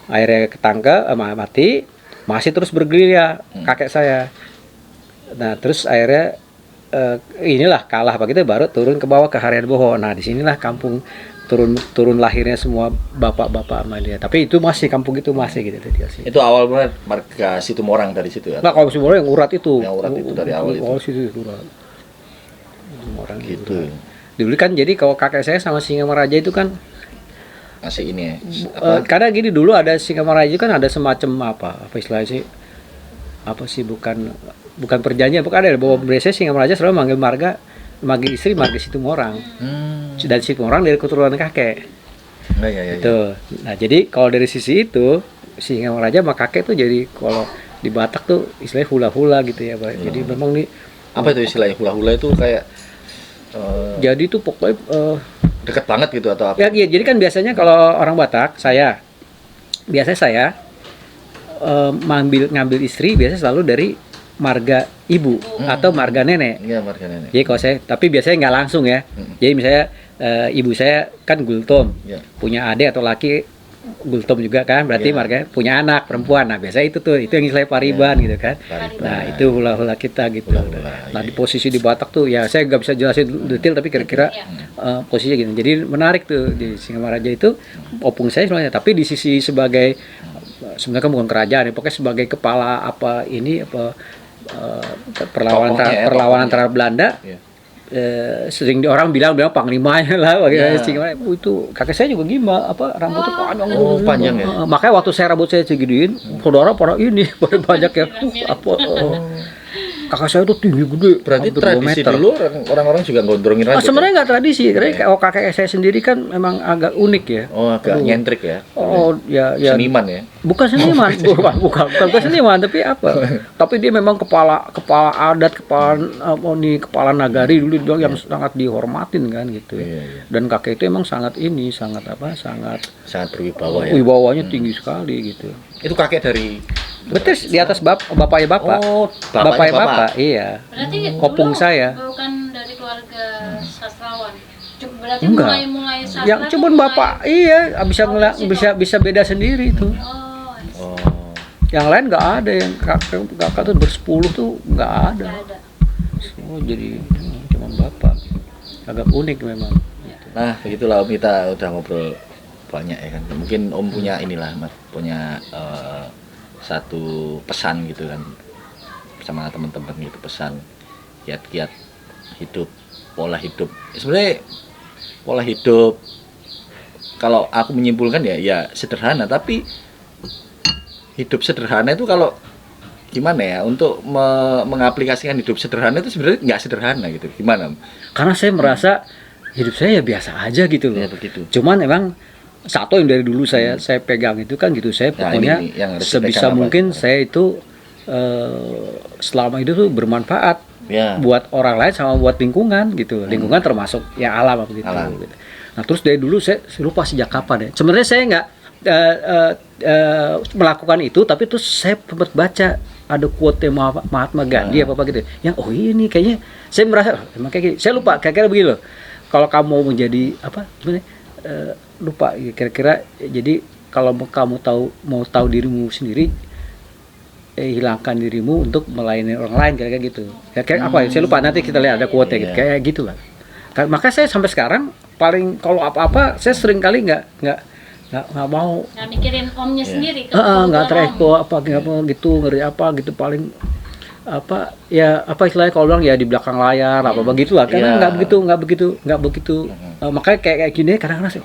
Akhirnya ketangkep mati, masih terus bergerilya kakek saya. Nah terus akhirnya inilah kalah begitu baru turun ke bawah ke Harian Boho. Nah disinilah kampung turun lahirnya semua bapak-bapak sama dia. Tapi itu masih kampung itu masih gitu. Itu awal banget marga Situmorang dari situ ya. Nah kalau Situmorang yang Urat itu. Yang Urat itu dari awal itu. Oh situ Urat. Situmorang gitu. Dulu kan jadi kalau kakek saya sama Singamaraja itu kan masih ini ya. Karena gini dulu ada Singamaraja kan ada semacam apa istilahnya sih? Apa sih bukan perjanjian, bukan ada bahwa biasanya Singamaraja selalu manggil istri marga Situmorang. Dan Situmorang dari keturunan kakek. Iya. Tuh. Nah, jadi kalau dari sisi itu Singaraja sama kakek tuh jadi kalau di Batak tuh istilahnya hula-hula gitu ya, Pak. Jadi memang nih Apa itu istilahnya hula-hula itu kayak jadi tuh pokoknya deket banget gitu atau apa? ya, jadi kan biasanya kalau orang Batak biasanya saya ngambil istri biasanya selalu dari marga ibu atau marga nenek. Iya, marga nenek. Jadi kalau saya, tapi biasanya nggak langsung ya. Jadi misalnya ibu saya kan Gultom, Iya. punya adik atau laki Gultom juga kan, berarti Iya. marga punya anak perempuan. Nah biasanya itu yang istilahnya Pariban gitu kan. Pariban. Nah itu hula-hula kita gitu. Hula-hula, Nah iya. di posisi di Batak tuh ya saya nggak bisa jelasin detail tapi kira-kira posisinya gitu. Jadi menarik tuh di Singaraja itu opung saya sebenarnya. Tapi di sisi sebagai sebenarnya kan bukan kerajaan ya, pokoknya sebagai kepala perlawanan Tokohnya. terhadap Belanda. Iya. Sering orang bilang panglimanya lah Iya. itu kakek saya juga gimana rambutnya panjang. Panjang ya? Makanya waktu rambut saya segituin saudara pada banyak ya kakak saya tuh tinggi gede Berarti hampir 2 tradisi meter. dulu orang-orang juga gondrongin rambut. Sebenarnya nggak tradisi, karena Iya. kalau kakek saya sendiri kan memang agak unik ya. Oh, agak nyentrik ya. Oh ya Seniman ya. bukan seniman, bukan seniman tapi apa? Tapi dia memang kepala adat, kepala nagari dulu yang sangat dihormatin kan gitu. Iya. Dan kakek itu emang sangat sangat Sangat berwibawa ya. wibawanya tinggi sekali gitu. Itu kakek dari Betul di atas bapaknya bapak. Oh, Bapaknya bapak, iya. Berarti Opung dulu saya. bukan dari keluarga sastrawan. Berarti Enggak. mulai sastra. Yang cuman bapak bisa beda sendiri itu. Oh. Yang lain nggak ada, yang kakak tuh bersepuluh tuh nggak ada. Nggak ada. Semua jadi cuma bapak. Agak unik memang. Nah, begitulah Om, kita udah ngobrol banyak ya kan. Mungkin Om punya punya satu pesan gitu kan sama teman-teman gitu, pesan kiat-kiat hidup, pola hidup. Sebenarnya pola hidup kalau aku menyimpulkan ya sederhana, tapi hidup sederhana itu kalau gimana ya untuk mengaplikasikan hidup sederhana itu sebenarnya nggak sederhana gitu. Gimana? Karena saya merasa hidup saya ya biasa aja gitu loh. Ya begitu. Cuman emang satu yang dari dulu saya pegang itu kan gitu, saya Nah, pokoknya ini yang harus sebisa dipegang apa? mungkin saya itu selama itu tuh bermanfaat Ya. buat orang lain sama buat lingkungan gitu. Lingkungan termasuk ya alam begitu. Alam. Gitu. Nah terus dari dulu saya lupa sejak kapan ya. Sebenarnya saya nggak melakukan itu, tapi terus saya sempat baca ada quote Mahatma Gandhi apa gitu. Yang ini kayaknya saya merasa emang kayak gini. Saya lupa kira-kira begini loh. Kalau kamu mau menjadi gimana? Lupa kira-kira jadi kalau kamu mau tahu dirimu sendiri, hilangkan dirimu untuk melayani orang lain kira-kira gitu. Kira-kira apa ya? Saya lupa, nanti kita lihat ada quote gitu. Kayak gitu lah. Maka saya sampai sekarang paling kalau apa-apa saya sering kali nggak mau Nggak mikirin omnya sendiri. nggak terepo apa gitu, ngeri apa gitu, paling istilahnya kalau bilang ya di belakang layar apa begitulah, karena nggak begitu makanya kayak gini kadang-kadang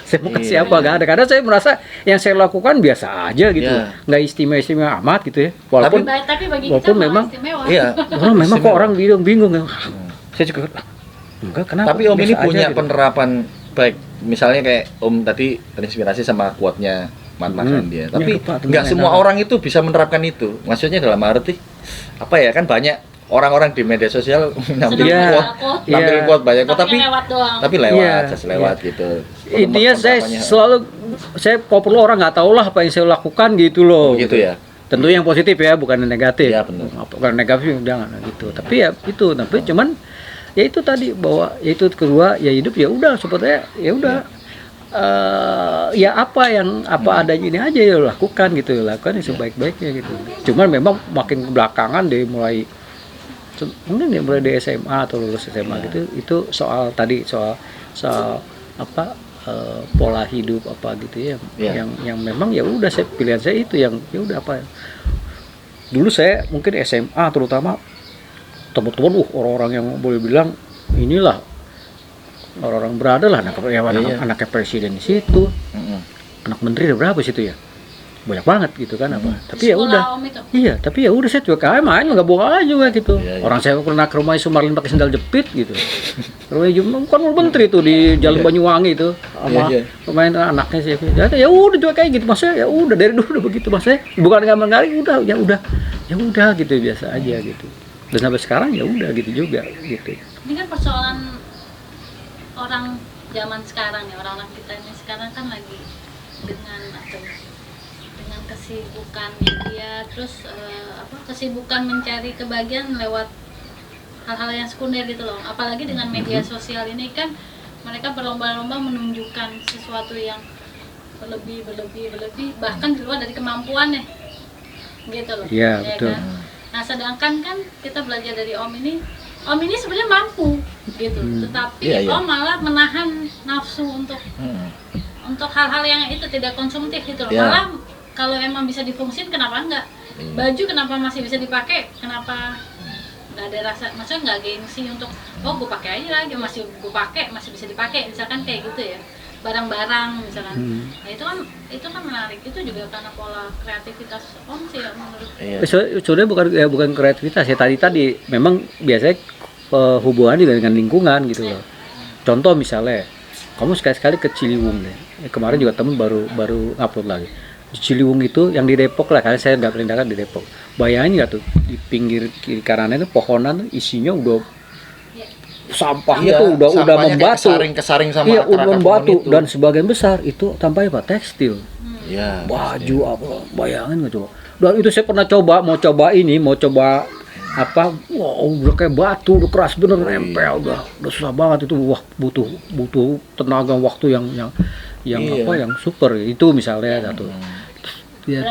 saya mau kasih apa nggak ada, karena saya merasa yang saya lakukan biasa aja gitu, nggak istimewa amat gitu ya, walaupun Tapi bagi walaupun kita memang istimewa. Iya. memang kok orang bingung ya. Saya juga enggak, kenapa, Tapi Om ini biasa aja punya gitu. penerapan baik. Misalnya kayak Om tadi terinspirasi sama quote-nya Mahatma Gandhi ya. Tapi lupa, nggak semua orang itu bisa menerapkan itu. Maksudnya dalam arti apa ya, kan banyak orang-orang di media sosial nampilin quote banyak quote, tapi lewat doang. just lewat gitu. Intinya saya kalau perlu orang nggak tahu lah apa yang saya lakukan gitu loh. Gitu ya. Tentu yang positif ya, bukan yang negatif. Iya, benar. Bukan negatif jangan gitu. Tapi ya itu, tapi cuman ya itu tadi bahwa ya itu kedua ya hidup ya udah sepertinya ya udah ya apa adanya ini aja ya lakukan gitu, lakukan yang sebaik-baiknya gitu. Cuman memang makin belakangan deh mulai dari SMA atau lulus SMA gitu, itu soal pola hidup apa gitu ya, yang memang ya udah saya pilihan saya itu yang ya udah dulu saya mungkin SMA terutama teman-teman orang-orang yang boleh bilang inilah orang-orang berada lah, anaknya presiden di situ, anak menteri ada berapa situ ya, banyak banget gitu kan apa. Tapi ya Sekolah udah. Om itu. Iya, tapi ya udah saya cuek aja main nggak bohong aja juga gitu. Iya, iya. Orang saya pernah ke rumah Sumarlin pakai sendal jepit gitu. Rumah kan menteri tuh di Jalan Banyuwangi itu sama Iya, iya. pemain anaknya sih. Ya udah cuek kayak gitu maksudnya ya udah dari dulu udah begitu maksudnya bukan nggak ya udah gitu biasa aja gitu. Dan sampai sekarang ya udah gitu juga gitu. Ini kan persoalan orang zaman sekarang ya, orang-orang kita ini sekarang kan lagi dengan kesibukannya dia, terus kesibukan mencari kebahagiaan lewat hal-hal yang sekunder gitu loh. Apalagi dengan media sosial ini kan mereka berlomba-lomba menunjukkan sesuatu yang berlebih, bahkan di luar dari kemampuannya gitu loh. Iya, ya betul. kan? Nah sedangkan kan kita belajar dari Om ini sebenarnya mampu gitu, tetapi Iya, iya. Om malah menahan nafsu untuk hal-hal yang itu tidak konsumtif gitu loh. Iya. Malah kalau emang bisa difungsin kenapa enggak? Baju kenapa masih bisa dipakai? Kenapa nggak ada rasa, maksudnya nggak gengsi untuk gue pakai aja lagi, masih gue pakai, masih bisa dipakai, misalkan kayak gitu ya, barang-barang misalkan. Nah itu kan menarik, itu juga karena pola kreativitas Om sih ya menurut. Iya. Sebenarnya bukan kreativitas ya tadi memang biasanya hubungan juga dengan lingkungan gitu loh. Contoh misalnya kamu sekali-sekali ke Ciliwung deh. Kemarin juga temen baru upload lagi. Di Ciliwung itu yang di Depok lah, karena saya nggak perindakan di Depok. Bayangin nggak tuh di pinggir kiri kanannya itu pohonan tuh isinya udah sampahnya tuh udah membatu. Kesaring sama Iya, udah akar-akar membatu pohon itu. dan sebagian besar itu tampaknya apa tekstil. Iya. Baju apa, bayangin nggak coba. Dan itu saya pernah mau coba apa, wah udah kayak batu, udah keras bener, nempel, udah susah banget itu. Wah butuh tenaga waktu yang Iya. yang super itu misalnya satu. Ya,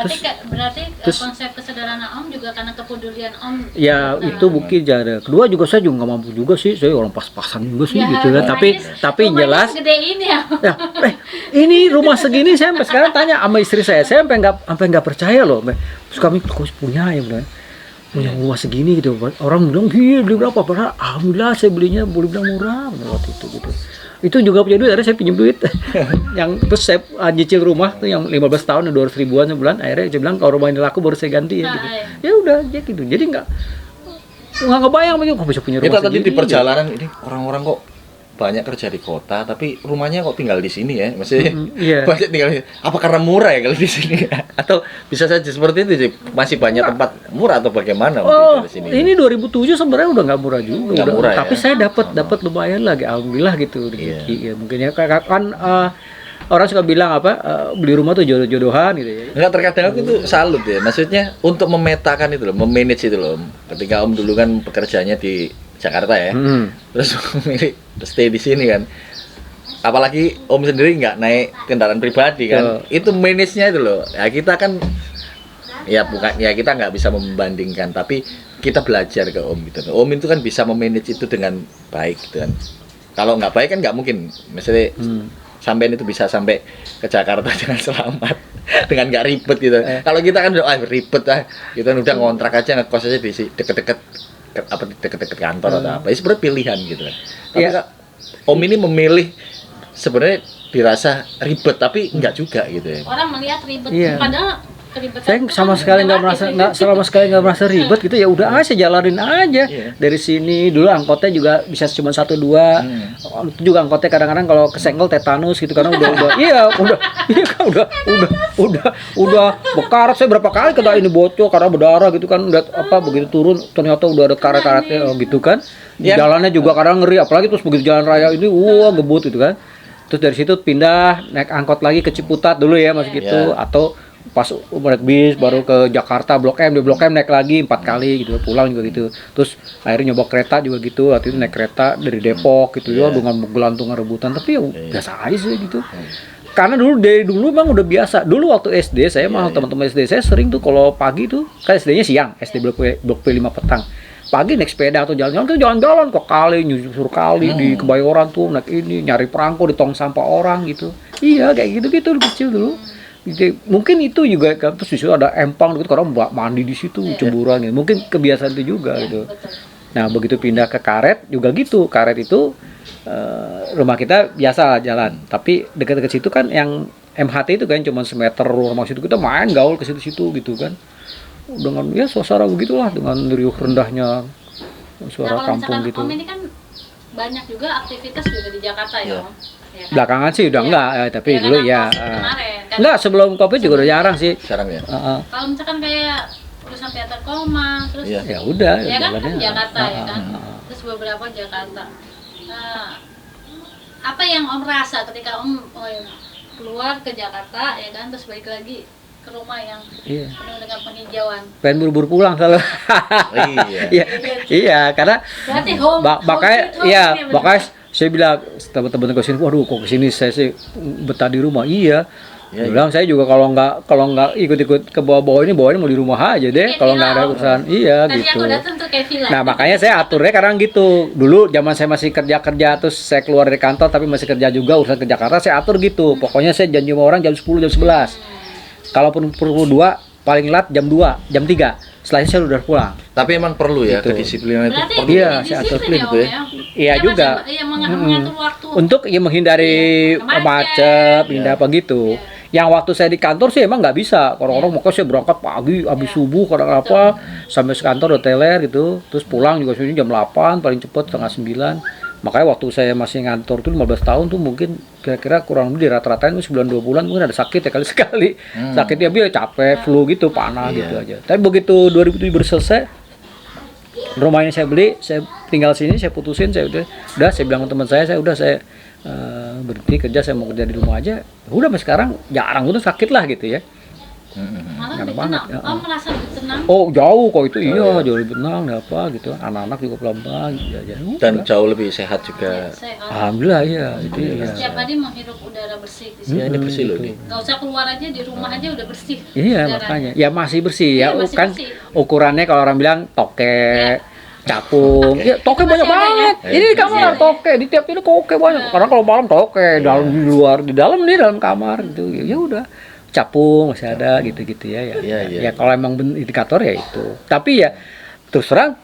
berarti terus- konsep kesederhanaan Om juga karena kepedulian Om. ya itu bukti jada. Kedua juga saya juga nggak mampu juga sih, saya orang pas-pasan juga sih Ya, gitu kan. Tapi jelas segede ini ya. ya, ini rumah segini saya sampai sekarang tanya sama istri saya sampai nggak percaya loh. Terus kami kok punya ya benar. Punya rumah segini gitu. Orang bilang, "Iya, beli berapa?" Padahal alhamdulillah saya belinya boleh bilang murah waktu itu gitu. Itu juga punya duit, akhirnya saya pinjam duit. Yang terus saya nyicil rumah tuh yang 15 tahun 200 ribuan sebulan. Akhirnya saya bilang kalau rumah ini laku baru saya ganti ya gitu. Ya udah ya gitu. Jadi nggak kebayang begitu kok bisa punya rumah Kita tadi segini, di perjalanan ini orang-orang kok banyak kerja di kota tapi rumahnya kok tinggal di sini ya, maksudnya iya. banyak tinggal di sini. Apa karena murah ya kalau di sini? Atau bisa saja seperti itu sih, masih banyak tempat murah atau bagaimana Oh, di sini? ini 2007 sebenarnya udah nggak murah juga. Nggak murah ya? Tapi saya dapat lumayan lagi, alhamdulillah gitu. Iya. Ya, mungkin ya kan orang suka bilang apa beli rumah tuh jodoh-jodohan gitu ya. Enggak, terkadang aku tuh salut ya, maksudnya untuk memetakan itu loh, memanage itu loh. Ketika Om dulu kan pekerjaannya di Jakarta ya, terus memilih stay di sini kan. Apalagi Om sendiri nggak naik kendaraan pribadi kan, itu manage-nya itu loh. Ya kita kan, ya bukan ya kita nggak bisa membandingkan, tapi kita belajar ke Om gitu. Om itu kan bisa memanage itu dengan baik gitu kan. Kalau nggak baik kan nggak mungkin, misalnya sampean itu bisa sampai ke Jakarta dengan selamat, dengan nggak ribet gitu. Kalau kita kan udah ribet kita udah ngontrak aja, ngekos aja di deket-deket kantor atau apa. Itu sebenarnya pilihan gitu kan. Tapi Kak, Om ini memilih sebenarnya dirasa ribet tapi enggak juga gitu ya. Orang melihat ribet, Iya. padahal keribetan Saya itu sama kan sekali nggak relatif. merasa ribet gitu ya udah aja jalanin aja. Iya. Dari sini dulu angkotnya juga bisa cuma 1-2. Itu juga angkotnya kadang-kadang kalau kesenggol tetanus gitu karena udah bekarat. Saya berapa kali kena ini bocor karena berdarah gitu kan, udah apa begitu turun ternyata udah ada karet-karetnya gitu kan. Jalannya juga kadang ngeri, apalagi terus begitu jalan raya ini gebut gitu kan. Terus dari situ pindah naik angkot lagi ke Ciputat dulu ya masih gitu, atau pas naik bis baru ke Jakarta Blok M, di Blok M naik lagi 4 kali gitu, pulang juga gitu. Terus akhirnya nyoba kereta juga gitu, waktu itu naik kereta dari Depok gitu ya dengan gelantungan rebutan, tapi ya biasa aja sih gitu. Karena dari dulu memang udah biasa. Dulu waktu SD saya mah teman-teman SD saya sering tuh kalau pagi tuh, kan SD-nya siang, SD Blok P 5 petang. Pagi naik sepeda atau jalan-jalan ke kali, nyusur kali di Kebayoran tuh, naik ini nyari perangko di tong sampah orang gitu. Iya kayak gitu-gitu kecil dulu. Mungkin itu juga kan, terus di situ ada empang gitu, orang mandi di situ cemburuan gitu. Mungkin kebiasaan itu juga gitu. Nah begitu pindah ke Karet juga gitu. Karet itu rumah kita biasa jalan, tapi dekat-dekat situ kan yang MHT itu kan cuma semeter rumah situ, kita main gaul ke situ-situ gitu kan. Dengan ya suasana begitulah, dengan riuh rendahnya suara kalau kampung misalkan gitu. Om ini kan banyak juga aktivitas juga di Jakarta ya, Iya. Om. Ya kan? Belakangan sih udah Iya. enggak, tapi Ya, dulu karena ya. COVID kemarin, kan. Enggak, sebelum Covid juga udah jarang sih. Sekarang ya. Kalau misalkan kayak urusan teater koma, terus Iya. Ya udah. ya kan, jalannya. Jakarta ya kan, terus beberapa Jakarta. Nah, apa yang Om rasa ketika Om keluar ke Jakarta ya kan, terus balik lagi ke rumah yang Iya. penuh dengan penghijauan? Pengen buru-buru pulang selalu. Iya. Iya, iya, karena Berarti home, makanya, home sweet iya, home ini bener. makanya saya bilang teman-teman ke sini, waduh kok kesini saya sih betah di rumah. Iya. Iya, Dia bilang saya juga kalau nggak ikut-ikut ke bawah-bawah ini mau di rumah aja deh. Kayak Kalau nggak ada villa, Om. urusan, iya Tadi gitu. aku datang tuh kayak villa. Nah makanya saya aturnya kadang gitu. Dulu zaman saya masih kerja terus saya keluar dari kantor tapi masih kerja juga urusan ke Jakarta, saya atur gitu. Pokoknya saya janji sama orang jam 10, jam 11. Kalaupun perlu 2, paling lat jam 2, jam 3. Setelah itu saya udah pulang. Tapi emang perlu ya Gitu. kedisiplinan itu Berarti perlu. Iya, disiplin saya atur ya, clean Om, tuh ya. ya. Iya Kita juga. masih- Iya, mengatur waktu. Untuk ya menghindari Iya, macet, pindah Iya. apa gitu. Yang waktu saya di kantor sih emang nggak bisa. Orang-orang makanya saya berangkat pagi, habis subuh, kadang apa, sampai sekantor udah teler gitu. Terus pulang juga sini jam 8, paling cepet setengah 9. Makanya waktu saya masih ngantor tuh 15 tahun tuh mungkin kira-kira kurang lebih di rata-ratain tuh sebulan 2 bulan mungkin ada sakit ya kali-sekali. Sakitnya biar capek, flu gitu, panas Iya. gitu aja. Tapi begitu 2007 baru selesai, rumah ini saya beli, saya tinggal sini, saya putusin, saya udah saya bilang ke teman saya berhenti kerja, saya mau kerja di rumah aja. Udah sampai sekarang jarang udah sakit lah gitu ya. Malah Enak lebih banget, tenang. ya. Om merasa lebih tenang. Oh jauh kok itu, iya ya. jauh lebih tenang, apa gitu. Anak-anak juga pelan-pelan gitu aja. Dan jauh lebih sehat juga. Sehat. Alhamdulillah ya itu ya. Setiap hari menghirup udara bersih di sini. Ya ini bersih loh ini. Gak usah keluar aja, di rumah aja udah bersih. Iya udaranya. makanya, ya masih bersih Iya, ya, masih kan bersih. ukurannya kalau orang bilang toke, capung, ya toke Masih banyak ada ya? banget. Ini di kamar toke, di tiap ini toke banyak. Karena kalau malam toke, dalam di luar, di dalam nih dalam kamar gitu. Ya udah, capung masih ada gitu-gitu ya. Iya, iya. Ya kalau emang indikator ya itu. Tapi ya terus terang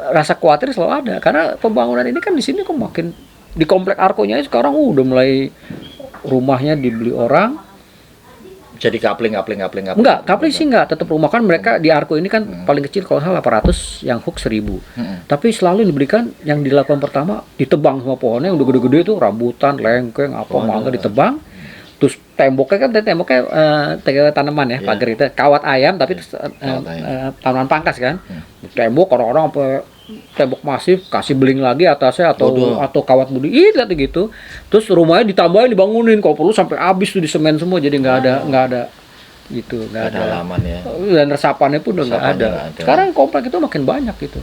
rasa khawatir selalu ada karena pembangunan ini kan di sini kok makin di komplek Arkonya sekarang udah mulai rumahnya dibeli orang. Jadi kapling. Enggak, kapling sih enggak, tetap rumah kan mereka di Arko ini kan paling kecil kalau salah 800, yang hook 1000. Tapi selalu diberikan yang dilakukan pertama ditebang semua pohonnya yang udah gede-gede itu rambutan, lengkeng, apa mangga ditebang. Terus temboknya kan tanaman ya, Iya. pagar itu kawat ayam tapi terus, tanaman pangkas kan. Tembok orang-orang apa tembok masif kasih beling lagi atasnya Waduh. atau kawat budi lihat gitu. Terus rumahnya ditambahin dibangunin kalau perlu sampai habis tuh di semen semua jadi nggak ada gitu, nggak Ada halaman ya. dan resapannya pun udah nggak Resapannya ada. nggak ada. Sekarang komplek itu makin banyak gitu.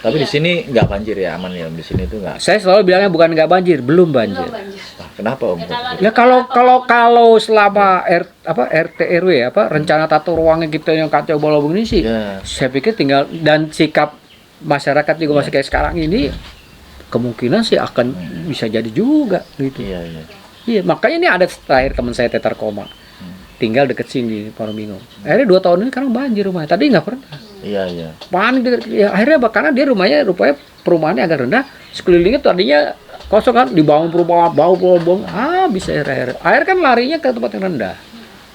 Tapi di sini nggak banjir ya, aman ya di sini tuh nggak. Saya selalu bilangnya bukan nggak banjir, belum banjir. Belum banjir. Nah, kenapa om? Ya, Ya kalau kalau selama RT RW rencana tata ruangnya kita yang kacau balau begini sih, Ya. saya pikir tinggal dan sikap masyarakat juga masih kayak sekarang ini kemungkinan sih akan bisa jadi juga gitu. Iya. Iya, makanya ini ada terakhir teman saya tetar koma. Tinggal deket sini di Paromino. Akhirnya 2 tahun ini sekarang banjir rumahnya. Tadi nggak pernah. Iya. Panik ya, akhirnya karena dia rupanya perumahannya agak rendah, sekelilingnya tadinya kosong kan, dibangun perumahan, bangun, bisa air kan larinya ke tempat yang rendah.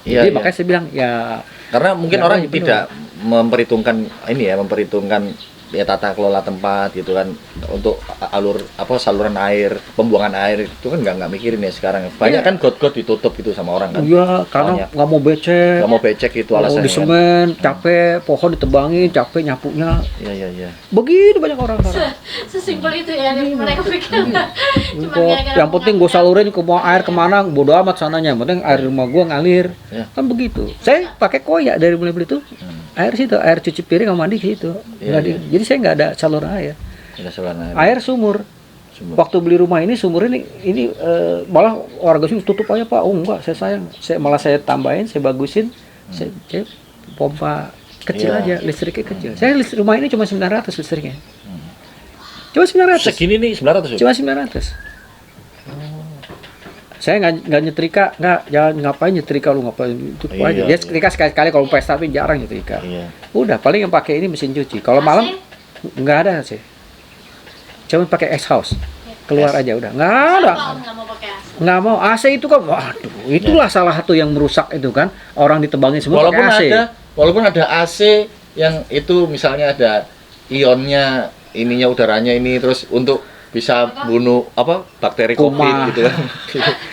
Iya. Jadi makanya saya bilang ya Karena mungkin Ya, orang benar. tidak memperhitungkan ya tata kelola tempat gitu kan untuk saluran air, pembuangan air itu kan nggak mikirin ya sekarang. Banyak Iya. kan got-got ditutup itu sama orang kan. iya karena Soalnya nggak mau becek, nggak mau becek itu alasannya. di semen, capek, pohon ditebangin, capek nyapunya. Iya. Begitu banyak orang sekarang. sesimpel itu ya yang mereka pikir. Cuma Kok, gara-gara yang penting gue salurin ke mau air kemana, bodo amat sananya. Yang penting air rumah gue ngalir. Ya. Kan begitu. Saya pakai koya dari mulai beli itu. Air situ, air cuci piring sama mandi situ. Iya, Nggak jadi saya nggak ada saluran air. Ada saluran air. Air sumur. Sumur. Waktu beli rumah ini sumur ini malah warga sini tutup aja Pak. Oh enggak, saya sayang. Saya tambahin, saya bagusin, saya pompa kecil Iya. aja, listriknya kecil. Rumah ini cuma 900 listriknya. Cuma 900. Segini nih 900 ya? Cuma 900. Saya nggak nyetrika, jangan ngapain nyetrika lu ngapain itu Iya, aja. Ya iya. setrika sekali-kali kalau pesta tapi jarang nyetrika. Iya. Udah paling yang pakai ini mesin cuci. Kalau AC? malam nggak ada sih. Cuma pakai ice house. Keluar aja udah. Nggak ada. Kenapa Om nggak mau pakai AC? nggak mau AC itu kan, waduh, itulah salah satu yang merusak itu kan, orang ditebangin semua Walaupun pakai AC. walaupun ada AC yang itu misalnya ada ionnya, ininya udaranya ini terus untuk bisa bunuh bakteri Kuman. COVID gitu kan.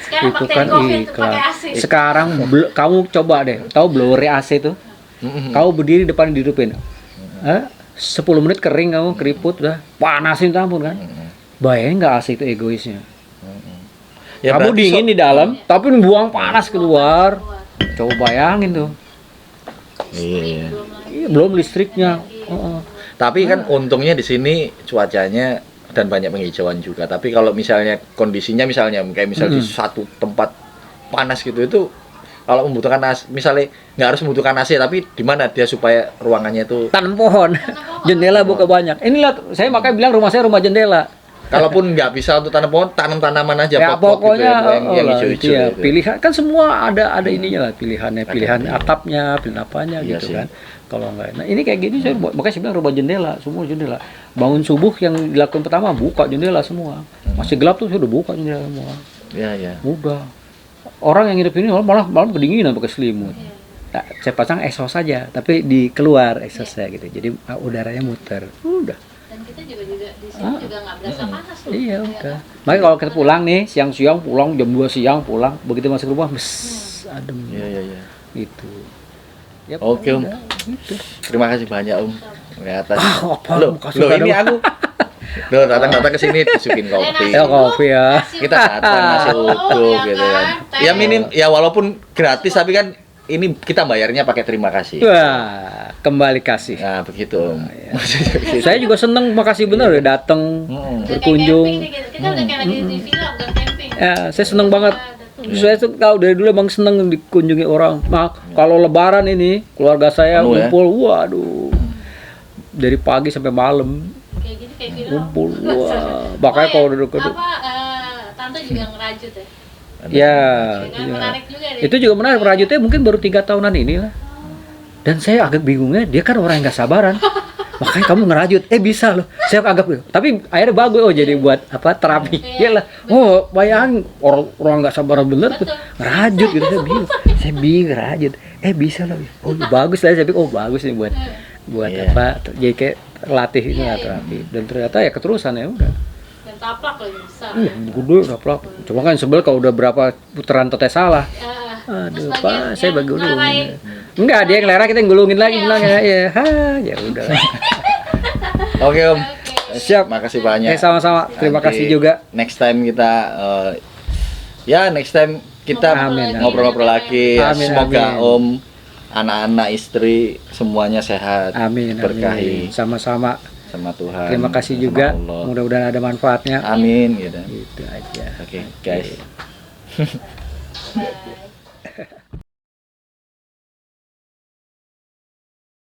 Sekarang Itu pakai kan COVID tuh iklan. pakai AC. Sekarang kamu coba deh, tahu blower AC tuh? Kamu berdiri depan dihidupin. 10 menit kering kamu keriput udah panasin tampun kan. Bayangin nggak AC itu egoisnya. Ya, Kamu berarti dingin di dalam, tapi buang panas keluar. Coba bayangin tuh. Iya. Iya, belum listriknya. Heeh. Tapi kan untungnya di sini cuacanya dan banyak penghijauan juga. Tapi kalau misalnya kondisinya misalnya kayak misalnya di satu tempat panas gitu itu kalau membutuhkan AC, misalnya nggak harus membutuhkan AC tapi di mana dia supaya ruangannya itu Tanam pohon, jendela buka banyak. Inilah saya makanya bilang rumah saya rumah jendela. kalaupun nggak bisa untuk tanam pohon, tanam tanaman aja Ya pot-pot gitu pokoknya yang lah, hijau-hijau itu ya, gitu. pilihan kan semua ada ininya lah pilihannya, pilihan Iya. atapnya, pilihan apanya Iya gitu sih. kan. Kalau enggak, nah ini kayak gini saya makanya saya bilang rubah jendela, semua jendela. Bangun subuh yang dilakukan pertama buka jendela semua. Masih gelap tuh saya udah buka jendela semua. Ya. Udah. Orang yang hidup ini malah kedinginan pakai selimut. Nah, saya pasang exhaust saja, tapi di keluar exhaustnya gitu. Jadi udaranya muter. Udah. Dan kita juga di sini juga nggak berasa panas loh. Iya, udah. Makanya kalau kita pulang nih, siang-siang pulang jam 2 siang pulang, begitu masuk rumah, adem. Iya. Gitu. Ya, Oke, Om. udah, gitu. Terima kasih banyak Om. Atas. Apa, Loh, makasih loh ini banyak. aku. Loh, datang-datang ke sini disuguhin kopi. Ya, kopi ya. Kita datang nasi uduk gitu kan. Ya minim ya walaupun gratis tapi kan ini kita bayarnya pakai terima kasih. Wah, kembali kasih. Nah, begitu Om. Saya juga seneng, makasih bener udah datang berkunjung. Kita udah kayak lagi di villa bukan camping. Ya, saya seneng banget. Saya tuh tahu dari dulu emang seneng dikunjungi orang. Nah, kalau lebaran ini keluarga saya Penuh ya? ngumpul, waduh. Dari pagi sampai malam Kayak gini kayak villa. ngumpul. Wah, makanya kalau udah Tante juga ngerajut ya. ya, Kan ya. menarik juga deh. Itu juga menarik, perajutnya mungkin baru 3 tahunan ini lah. Dan saya agak bingungnya, dia kan orang yang gak sabaran. Makanya kamu ngerajut, bisa loh. Saya agak bingung. Tapi akhirnya bagus, jadi buat terapi. Iyalah. Oh, bayangin orang gak sabaran bener tuh. Ngerajut gitu, saya bingung ngerajut. Bisa loh. Oh, bagus lah, saya pikir bagus nih buat Iya. jadi kayak latih ini lah terapi. Dan ternyata ya keterusan ya udah. Dan taplak lagi besar. Gede udah plak. Cuma kan sebel kalau udah berapa putaran teteh salah. Terus Aduh, bagian Pak, saya yang bagi dulu. ngarahin. Enggak, dia yang lerah, kita yang gulungin lagi, bilang ya udah. Oke Om. Siap. Makasih banyak. Sama-sama. Terima Nanti kasih juga. Next time kita next time kita Amin, amin. ngobrol-ngobrol lagi. Ya, Amin, semoga amin. Om, anak-anak, istri semuanya sehat, Amin, berkahi amin. Sama-sama. sama Tuhan. Terima kasih sama juga. Allah. Mudah-mudahan ada manfaatnya. Amin gitu. Itu aja. Oke, guys. Bye.